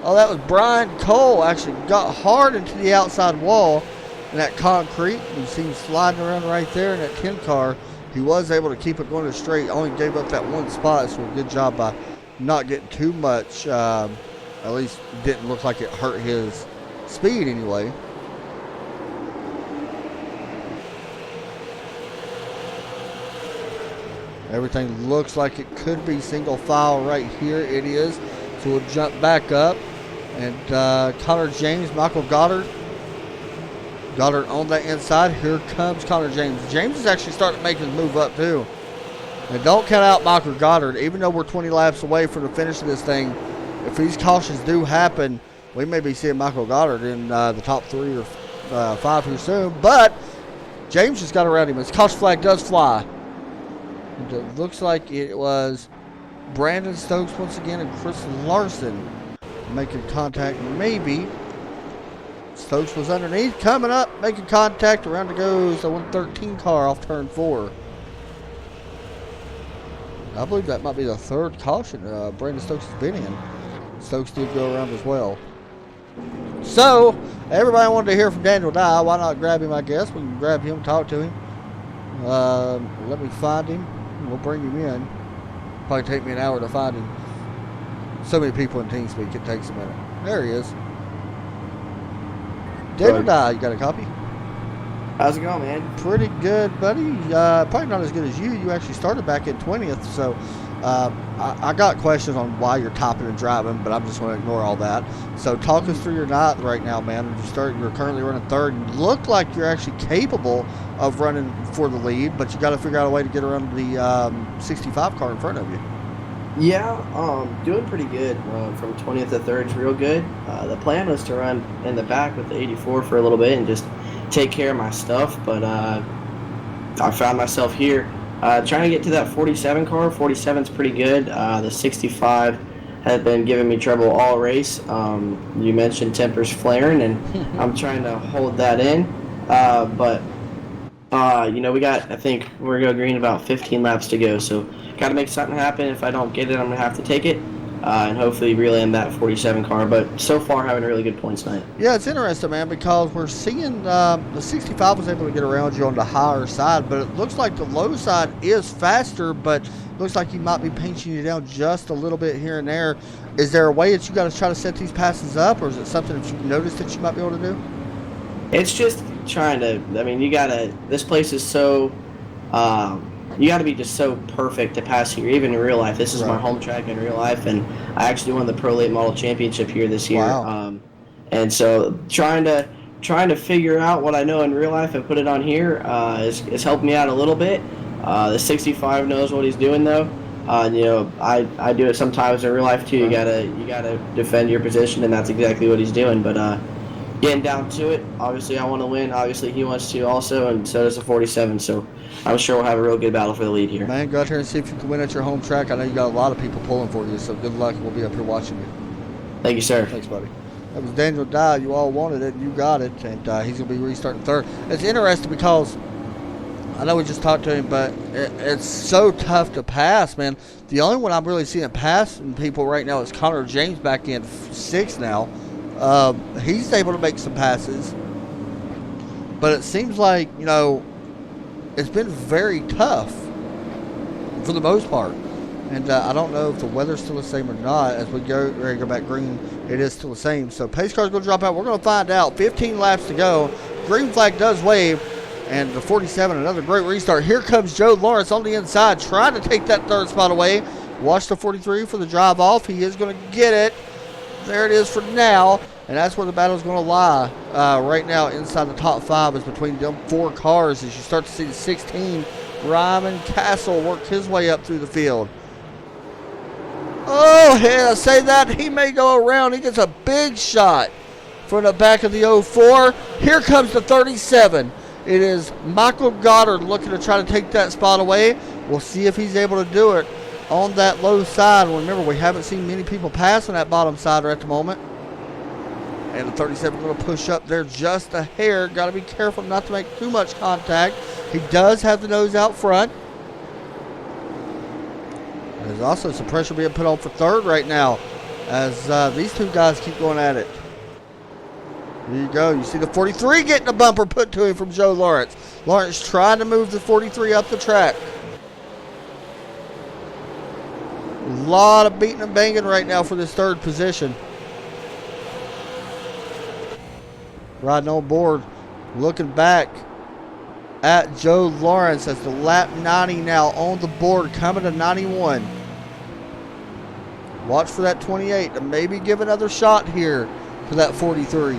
Oh, that was Brian Cole. Actually got hard into the outside wall in that concrete. You see him sliding around right there in that 10 car. He was able to keep it going straight. Only gave up that one spot, so a good job by not getting too much. At least didn't look like it hurt his speed anyway. Everything looks like it could be single file right here. It is. So we'll jump back up. And Connor James, Michael Goddard. Goddard on that inside. Here comes Connor James. James is actually starting to make his move up too. And don't count out Michael Goddard. Even though we're 20 laps away from the finish of this thing, if these cautions do happen, we may be seeing Michael Goddard in the top 3 or 5 here soon. But James just got around him. His caution flag does fly. And it looks like it was Brandon Stokes once again and Chris Larson making contact. Maybe Stokes was underneath, coming up, making contact. Around it goes the 113 car off turn 4. I believe that might be the 3rd caution Brandon Stokes has been in. Stokes did go around as well. So, everybody wanted to hear from Daniel Dye. Why not grab him, I guess? We can grab him, talk to him. Let me find him. We'll bring him in. Probably take me an hour to find him. So many people in TeamSpeak, it takes a minute. There he is. Daniel Dye, you got a copy? How's it going, man? Pretty good, buddy. Probably not as good as you. You actually started back in 20th, so I got questions on why you're topping and driving, but I'm just going to ignore all that. So talk us through your night right now, man. You're currently running 3rd. You look like you're actually capable of running for the lead, but you got to figure out a way to get around the 65 car in front of you. Yeah, doing pretty good. From 20th to 3rd is real good. The plan was to run in the back with the 84 for a little bit and just take care of my stuff, but I found myself here trying to get to that 47 car. 47's pretty good. The 65 has been giving me trouble all race. You mentioned tempers flaring, and I'm trying to hold that in. But we got, I think we're going green about 15 laps to go, so got to make something happen. If I don't get it, I'm going to have to take it. And hopefully relay in that 47 car, but so far having really good points tonight. Yeah, it's interesting, man, because we're seeing the 65 was able to get around you on the higher side, but it looks like the low side is faster, but looks like he might be pinching you down just a little bit here and there. Is there a way that you got to try to set these passes up, or is it something that you noticed that you might be able to do? It's just trying to, this place is so, you got to be just so perfect to pass here, even in real life. This is my home track in real life, and I actually won the Pro Late Model Championship here this year. Wow. And so trying to figure out what I know in real life and put it on here is helped me out a little bit. The 65 knows what he's doing, though. I do it sometimes in real life too. You gotta defend your position, and that's exactly what he's doing. But getting down to it, obviously I want to win. Obviously he wants to also, and so does the 47. So I'm sure we'll have a real good battle for the lead here. Man, go out here and see if you can win at your home track. I know you got a lot of people pulling for you, so good luck. We'll be up here watching you. Thank you, sir. Thanks, buddy. That was Daniel Dye. You all wanted it. You got it. And he's going to be restarting 3rd. It's interesting because I know we just talked to him, but it's so tough to pass, man. The only one I'm really seeing passing people right now is Connor James back in 6th now. He's able to make some passes. But it seems like, it's been very tough for the most part. And I don't know if the weather's still the same or not. As we go back green, it is still the same. So pace car's going to drop out. We're going to find out. 15 laps to go. Green flag does wave. And the 47, another great restart. Here comes Joe Lawrence on the inside, trying to take that 3rd spot away. Watch the 43 for the drive off. He is going to get it. There it is for now. And that's where the battle is going to lie right now inside the top 5 is between them 4 cars as you start to see the 16, Ryman Castle, work his way up through the field. Oh, yeah, say that. He may go around. He gets a big shot from the back of the 04. Here comes the 37. It is Michael Goddard looking to try to take that spot away. We'll see if he's able to do it on that low side. Remember, we haven't seen many people pass on that bottom side at the moment. And the 37 going to push up there just a hair. Got to be careful not to make too much contact. He does have the nose out front. There's also some pressure being put on for third right now as these two guys keep going at it. There you go. You see the 43 getting a bumper put to him from Joe Lawrence. Lawrence trying to move the 43 up the track. A lot of beating and banging right now for this third position. Riding on board, looking back at Joe Lawrence as the lap 90 now on the board, coming to 91. Watch for that 28 to maybe give another shot here to that 43.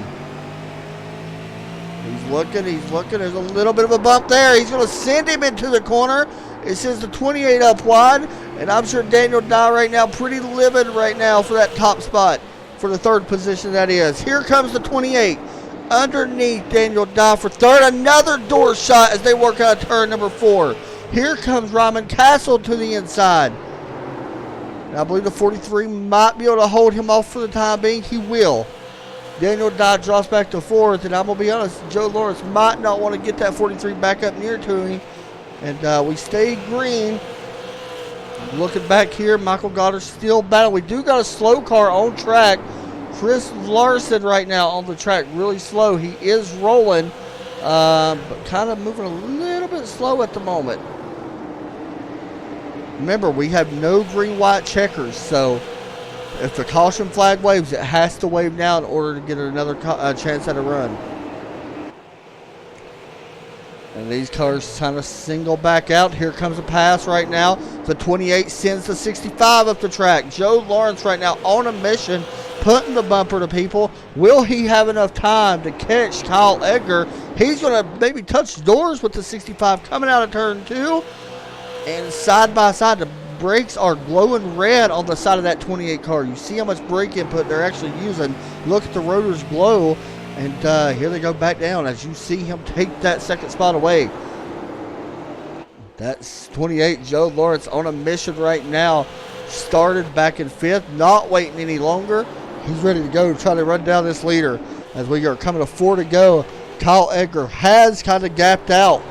He's looking. There's a little bit of a bump there. He's going to send him into the corner. It says the 28 up wide, and I'm sure Daniel Dye right now pretty livid right now for that top spot for the third position that is. Here comes the 28 underneath Daniel Dye for third. Another door shot as they work out turn number 4. Here comes Ryman Castle to the inside. And I believe the 43 might be able to hold him off for the time being. He will. Daniel Dye drops back to fourth, and I'm going to be honest, Joe Lawrence might not want to get that 43 back up near to him. And we stay green. Looking back here, Michael Goddard still battling. We do got a slow car on track. Chris Larson right now on the track, really slow. He is rolling, but kind of moving a little bit slow at the moment. Remember, we have no green-white checkers, so if the caution flag waves, it has to wave now in order to get another chance at a run. And these cars kind of single back out. Here comes a pass right now. The 28 sends the 65 up the track. Joe Lawrence right now on a mission, putting the bumper to people. Will he have enough time to catch Kyle Edgar? He's going to maybe touch doors with the 65 coming out of turn 2. And side by side, the brakes are glowing red on the side of that 28 car. You see how much brake input they're actually using. Look at the rotors glow. And here they go back down as you see him take that second spot away. That's 28 Joe Lawrence on a mission right now. Started back in 5th, not waiting any longer. He's ready to go try to run down this leader. As we are coming to 4 to go, Kyle Edgar has kind of gapped out.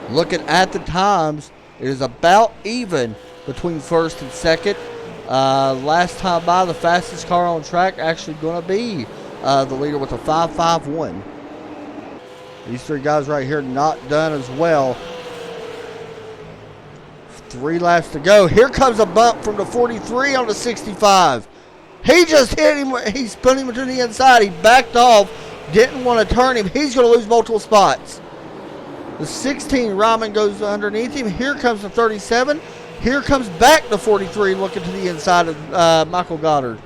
Looking at the times, it is about even between 1st and 2nd. Last time by, the fastest car on track actually going to be the leader with a 5.51. These 3 guys right here not done as well. 3 laps to go. Here comes a bump from the 43 on the 65. He just hit him. He spun him to the inside. He backed off. Didn't want to turn him. He's going to lose multiple spots. The 16, Rahman goes underneath him. Here comes the 37. Here comes back the 43 looking to the inside of Michael Goddard.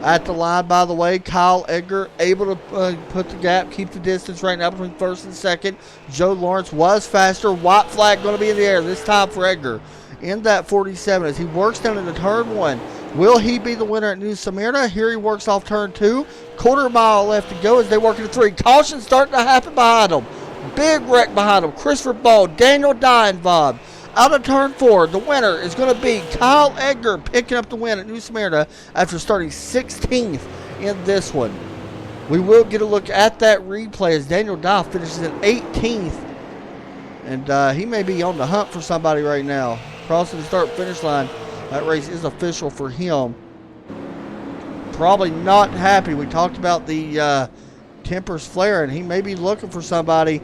At the line, by the way, Kyle Edgar able to put the gap, keep the distance right now between 1st and 2nd. Joe Lawrence was faster. White flag going to be in the air this time for Edgar in that 47 as he works down into turn 1. Will he be the winner at New Smyrna? Here he works off turn 2. Quarter mile left to go as they work into 3. Caution starting to happen behind him. Big wreck behind him. Christopher Ball, Daniel Dye involved. Out of turn 4, the winner is going to be Kyle Edgar picking up the win at New Smyrna after starting 16th in this one. We will get a look at that replay as Daniel Dye finishes at 18th. And he may be on the hunt for somebody right now. Crossing the start-finish line. That race is official for him. Probably not happy. We talked about the tempers flaring. He may be looking for somebody.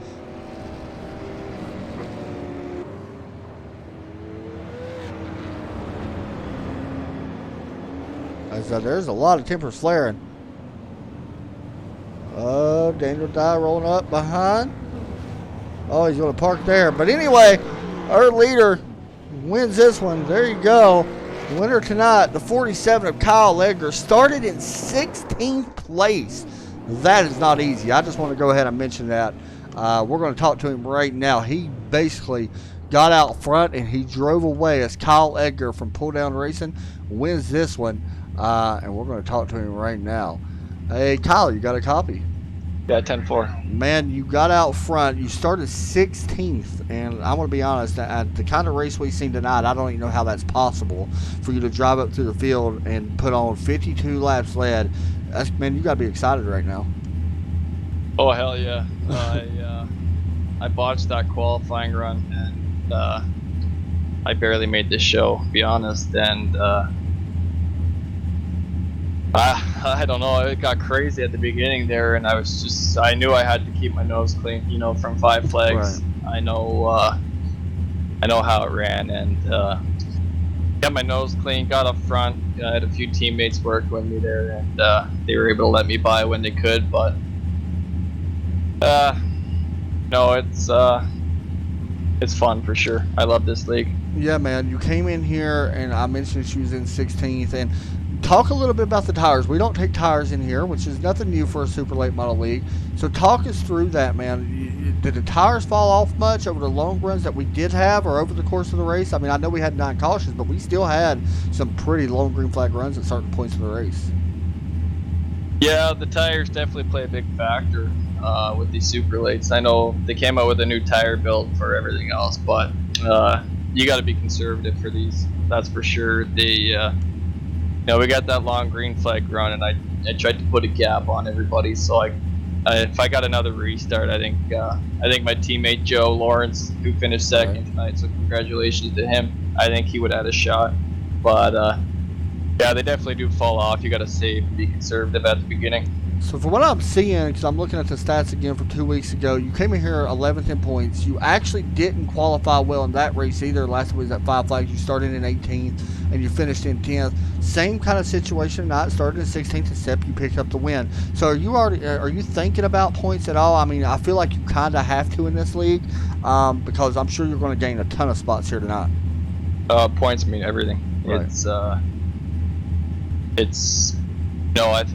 There's a lot of tempers flaring. Daniel Dye rolling up behind. Oh, he's going to park there. But anyway, our leader wins this one. There you go. The winner tonight, the 47 of Kyle Edgar, started in 16th place. That is not easy. I just want to go ahead and mention that. We're going to talk to him right now. He basically got out front and he drove away as Kyle Edgar from Pull Down Racing wins this one. And we're going to talk to him right now. Hey, Kyle, you got a copy? Yeah, 10-4. Man, you got out front. You started 16th, and I want to be honest, at the kind of race we've seen tonight, I don't even know how that's possible for you to drive up through the field and put on 52 laps led. Man, you got to be excited right now. Oh, hell yeah. I botched that qualifying run and I barely made this show, to be honest, and I don't know. It got crazy at the beginning there, and I knew I had to keep my nose clean, from Five Flags. Right. I know how it ran, and got my nose clean, got up front. I had a few teammates work with me there, and they were able to let me by when they could. But no, it's fun for sure. I love this league. Yeah, man. You came in here, and I mentioned she was in 16th. And talk a little bit about the tires. We don't take tires in here, which is nothing new for a super late model league. So talk us through that, man. Did the tires fall off much over the long runs that we did have, or over the course of the race? I mean, I know we had 9 cautions, but we still had some pretty long green flag runs at certain points of the race. Yeah, the tires definitely play a big factor with these super lates. I know they came out with a new tire build for everything else, but you got to be conservative for these. That's for sure. We got that long green flag run, and I tried to put a gap on everybody. So if I got another restart, I think my teammate Joe Lawrence, who finished second tonight, so congratulations to him. I think he would have had a shot, but yeah, they definitely do fall off. You got to save and be conservative at the beginning. So from what I'm seeing, because I'm looking at the stats again from 2 weeks ago, you came in here 11th in points. You actually didn't qualify well in that race either. Last week was at Five Flags. You started in 18th and you finished in 10th. Same kind of situation. Not started in 16th, except you picked up the win. So are you thinking about points at all? I mean, I feel like you kind of have to in this league because I'm sure you're going to gain a ton of spots here tonight. Points mean everything. Right.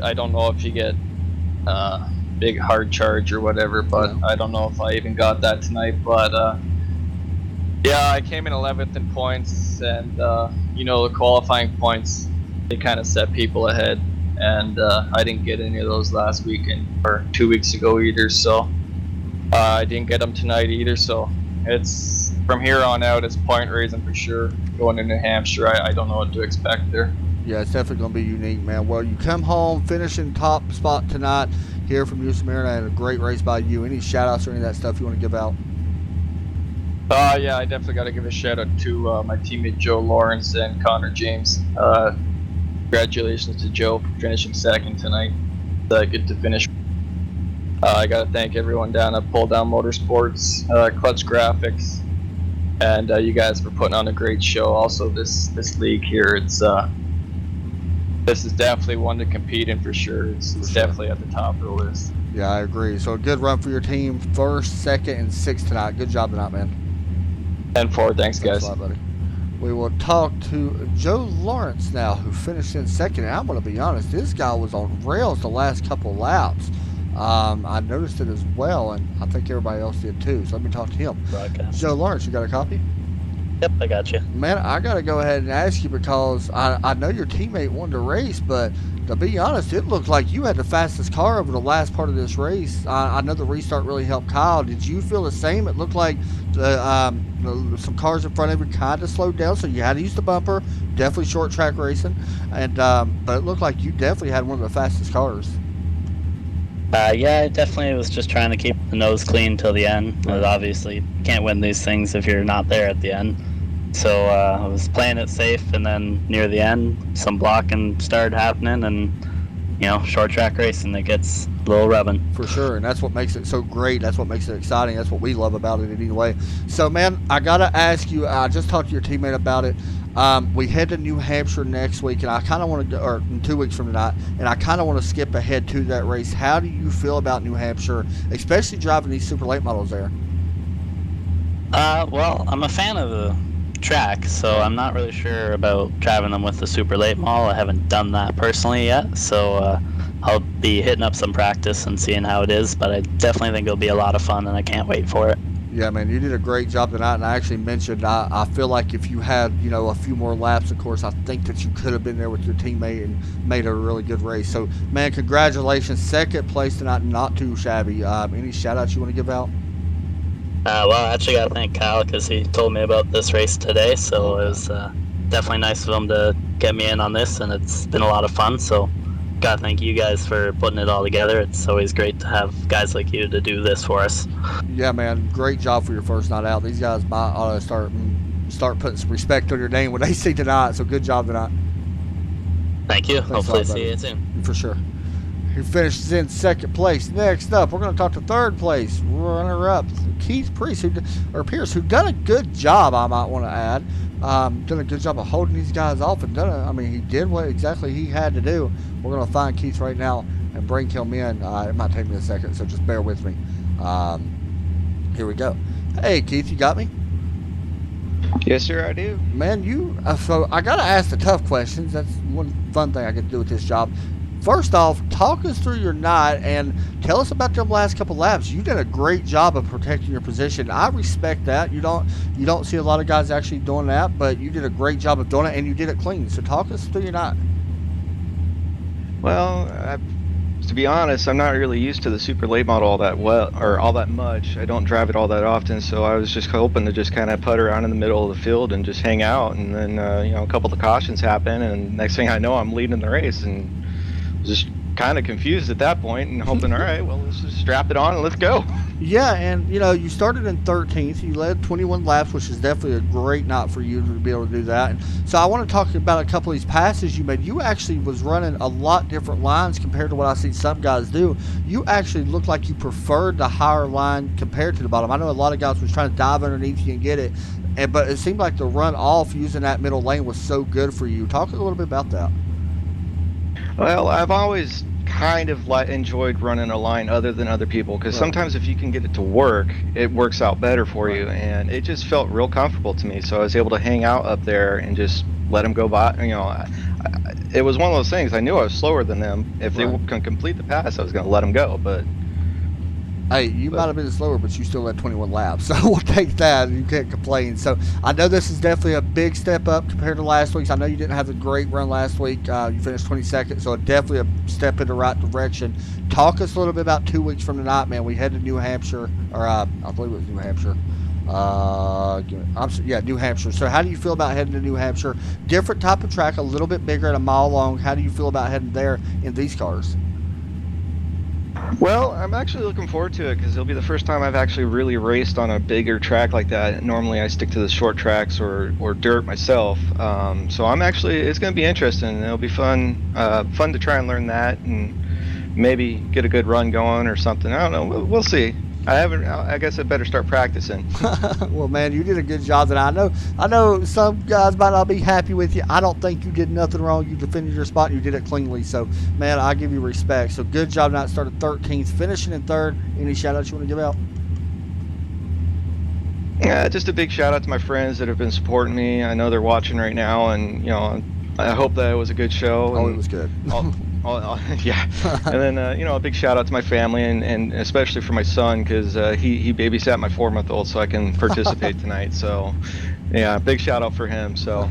I don't know if you get big hard charge or whatever, but I don't know if I even got that tonight. But yeah, I came in 11th in points, and the qualifying points, they kind of set people ahead, and I didn't get any of those last weekend or 2 weeks ago either, so I didn't get them tonight either. So it's from here on out, it's point raising for sure. Going to New Hampshire, I don't know what to expect there. Yeah, it's definitely going to be unique, man. Well, you come home, finishing top spot tonight here from you, Smyrna, and a great race by you. Any shout-outs or any of that stuff you want to give out? Yeah, I definitely got to give a shout-out to my teammate Joe Lawrence and Connor James. Congratulations to Joe for finishing second tonight. Good to finish. I got to thank everyone down at Pull Down Motorsports, Clutch Graphics, and you guys for putting on a great show. Also, this league here, this is definitely one to compete in for sure. It's definitely at the top of the list. Yeah, I agree. So a good run for your team. First, second, and sixth tonight. Good job tonight, man. 10-4. Thanks, guys. Thanks a lot, buddy. We will talk to Joe Lawrence now, who finished in second. And I'm going to be honest, this guy was on rails the last couple laps. I noticed it as well, and I think everybody else did too. So let me talk to him. Broadcast. Joe Lawrence, you got a copy? Yep, I got you. Man, I got to go ahead and ask you because I know your teammate won the race, but to be honest, it looked like you had the fastest car over the last part of this race. I know the restart really helped Kyle. Did you feel the same? It looked like some cars in front of you kind of slowed down, so you had to use the bumper. Definitely short track racing, and but it looked like you definitely had one of the fastest cars. Yeah, I definitely was just trying to keep the nose clean till the end. But obviously, you can't win these things if you're not there at the end. So I was playing it safe, and then near the end, some blocking started happening, and short track racing, it gets a little rubbing. For sure, and that's what makes it so great. That's what makes it exciting. That's what we love about it anyway. So, man, I got to ask you, I just talked to your teammate about it. We head to New Hampshire next week, and I kind of want to, or 2 weeks from tonight, and I kind of want to skip ahead to that race. How do you feel about New Hampshire, especially driving these super late models there? Well, I'm a fan of the track, so I'm not really sure about driving them with the super late model. I haven't done that personally yet, so I'll be hitting up some practice and seeing how it is, but I definitely think it'll be a lot of fun, and I can't wait for it. Yeah, man, you did a great job tonight, and I actually mentioned I feel like if you had, a few more laps, of course, I think that you could have been there with your teammate and made a really good race. So, man, congratulations. Second place tonight, not too shabby. Any shout-outs you want to give out? Well, I actually got to thank Kyle because he told me about this race today, so it was definitely nice of him to get me in on this, and it's been a lot of fun, so got to thank you guys for putting it all together. It's always great to have guys like you to do this for us. Yeah, man, great job for your first night out. These guys ought to start start putting some respect on your name when they see tonight. So good job tonight. Thank you. Thanks Hopefully a lot, see you soon. For sure. He finishes in second place. Next up, we're going to talk to third place runner-up Keith Pierce, who done a good job. I might want to add, done a good job of holding these guys off, and he did what exactly he had to do. We're going to find Keith right now and bring him in. It might take me a second, so just bear with me. Here we go. Hey, Keith, you got me? Yes, sir, I do. Man, so I got to ask the tough questions. That's one fun thing I get to do with this job. First off, talk us through your night and tell us about the last couple laps. You did a great job of protecting your position. I respect that. You don't see a lot of guys actually doing that, but you did a great job of doing it, and you did it clean. So talk us through your night. Well, to be honest, I'm not really used to the super late model all that much. I don't drive it all that often, so I was just hoping to just kind of putt around in the middle of the field and just hang out. And then a couple of cautions happen, and next thing I know, I'm leading the race and just kind of confused at that point and hoping, all right, well, let's just strap it on and let's go. Yeah, and you started in 13th. You led 21 laps, which is definitely a great night for you to be able to do that. And so I want to talk about a couple of these passes you made. You actually was running a lot different lines compared to what I see some guys do. You actually looked like you preferred the higher line compared to the bottom. I know a lot of guys was trying to dive underneath you and get it, but it seemed like the run off using that middle lane was so good for you. Talk a little bit about that. Well, I've always kind of enjoyed running a line other than other people, because sometimes if you can get it to work, it works out better for you, and it just felt real comfortable to me. So I was able to hang out up there and just let them go by. It was one of those things. I knew I was slower than them. If they can complete the pass, I was going to let them go. But hey, you might have been slower, but you still had 21 laps, so we'll take that. You can't complain. So I know this is definitely a big step up compared to last week's. I know you didn't have a great run last week. You finished 22nd, so definitely a step in the right direction. Talk us a little bit about 2 weeks from tonight, man. We head to New Hampshire, or I believe it was New Hampshire. New Hampshire. So how do you feel about heading to New Hampshire? Different type of track, a little bit bigger and a mile long. How do you feel about heading there in these cars? Well, I'm actually looking forward to it because it'll be the first time I've actually really raced on a bigger track like that. Normally I stick to the short tracks or dirt myself. So it's going to be interesting. It'll be fun to try and learn that and maybe get a good run going or something. I don't know. We'll see. I guess I better start practicing. Well, man, you did a good job. And I know some guys might not be happy with you. I don't think you did nothing wrong. You defended your spot and you did it cleanly. So, man, I give you respect. So, good job. Not started 13th, finishing in third. Any shout outs you want to give out? Yeah, just a big shout out to my friends that have been supporting me. I know they're watching right now, and I hope that it was a good show. Oh, it was good. Yeah, and then a big shout out to my family and especially for my son because he babysat my 4-month-old so I can participate tonight. So, yeah, big shout out for him. So,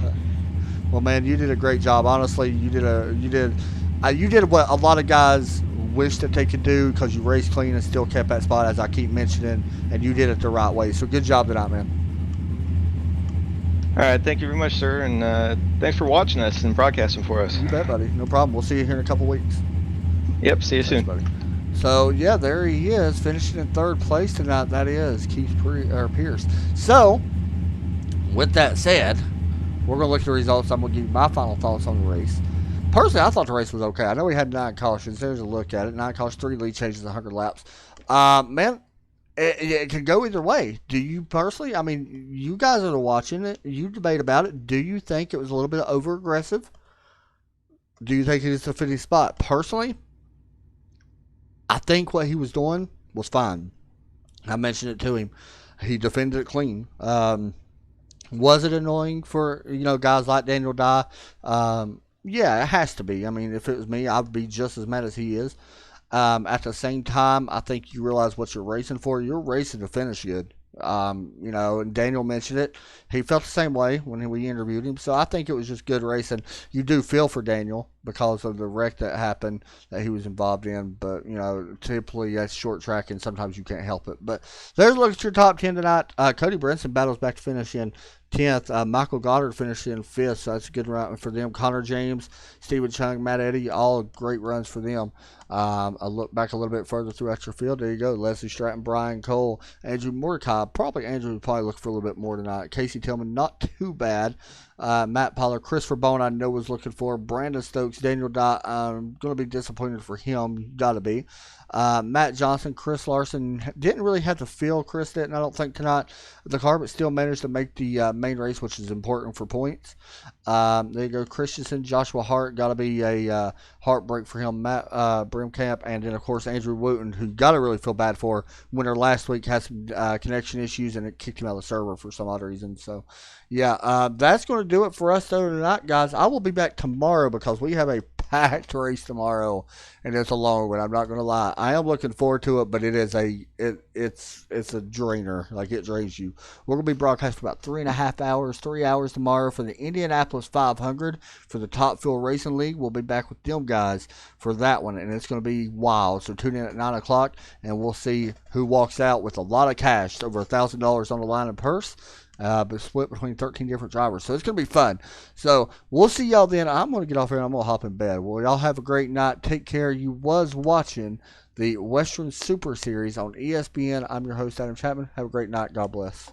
well, man, you did a great job. Honestly, you did what a lot of guys wish that they could do because you raced clean and still kept that spot, as I keep mentioning, and you did it the right way. So, good job tonight, man. All right, thank you very much, sir, and thanks for watching us and broadcasting for us. You bet, buddy. No problem. We'll see you here in a couple weeks. Yep, see you soon. Buddy. So, yeah, there he is, finishing in third place tonight. That is Keith Pierce. So, with that said, we're going to look at the results. I'm going to give you my final thoughts on the race. Personally, I thought the race was okay. I know we had 9 cautions. There's a look at it. 9 cautions, 3 lead changes, 100 laps. Man, it can go either way. Do you personally, you guys that are watching it, you debate about it. Do you think it was a little bit over aggressive? Do you think it is a fitting spot? Personally, I think what he was doing was fine. I mentioned it to him. He defended it clean. Was it annoying for, guys like Daniel Dye? Yeah, it has to be. If it was me, I'd be just as mad as he is. At the same time, I think you realize what you're racing for. You're racing to finish good. And Daniel mentioned it. He felt the same way when we interviewed him. So I think it was just good racing. You do feel for Daniel, because of the wreck that happened that he was involved in. But, you know, typically that's short track and sometimes you can't help it. But there's a look at your top 10 tonight. Cody Brinson battles back to finish in 10th. Michael Goddard finished in 5th, so that's a good run for them. Connor James, Stephen Chung, Matt Eddy, all great runs for them. I look back a little bit further throughout your field. There you go. Leslie Stratton, Brian Cole, Andrew Mordecai. Andrew would probably look for a little bit more tonight. Casey Tillman, not too bad. Matt Pollard, Christopher Bone, I know was looking for. Brandon Stokes, Daniel Dye. I'm going to be disappointed for him. Got to be. Matt Johnson, Chris Larson. Didn't really have to feel Chris didn't, I don't think, tonight. The car, but still managed to make the main race, which is important for points. There you go. Christensen, Joshua Hart. Got to be a heartbreak for him. Matt Brimkamp. And then, of course, Andrew Wooten, who got to really feel bad for. Winner last week had some connection issues, and it kicked him out of the server for some odd reason. So, yeah, that's going to do it for us though tonight, guys. I will be back tomorrow because we have a packed race tomorrow, and it's a long one. I'm not going to lie. I am looking forward to it, but it is it's a drainer. Like, it drains you. We're going to be broadcasting for about 3.5 hours, 3 hours tomorrow for the Indianapolis 500 for the Top Fuel Racing League. We'll be back with them guys for that one, and it's going to be wild. So tune in at 9 o'clock, and we'll see who walks out with a lot of cash, over $1,000 on the line in purse. But split between 13 different drivers. So it's going to be fun. So we'll see y'all then. I'm going to get off here and I'm going to hop in bed. Well, y'all have a great night. Take care. You was watching the Western Super Series on ESPN. I'm your host, Adam Chapman. Have a great night. God bless.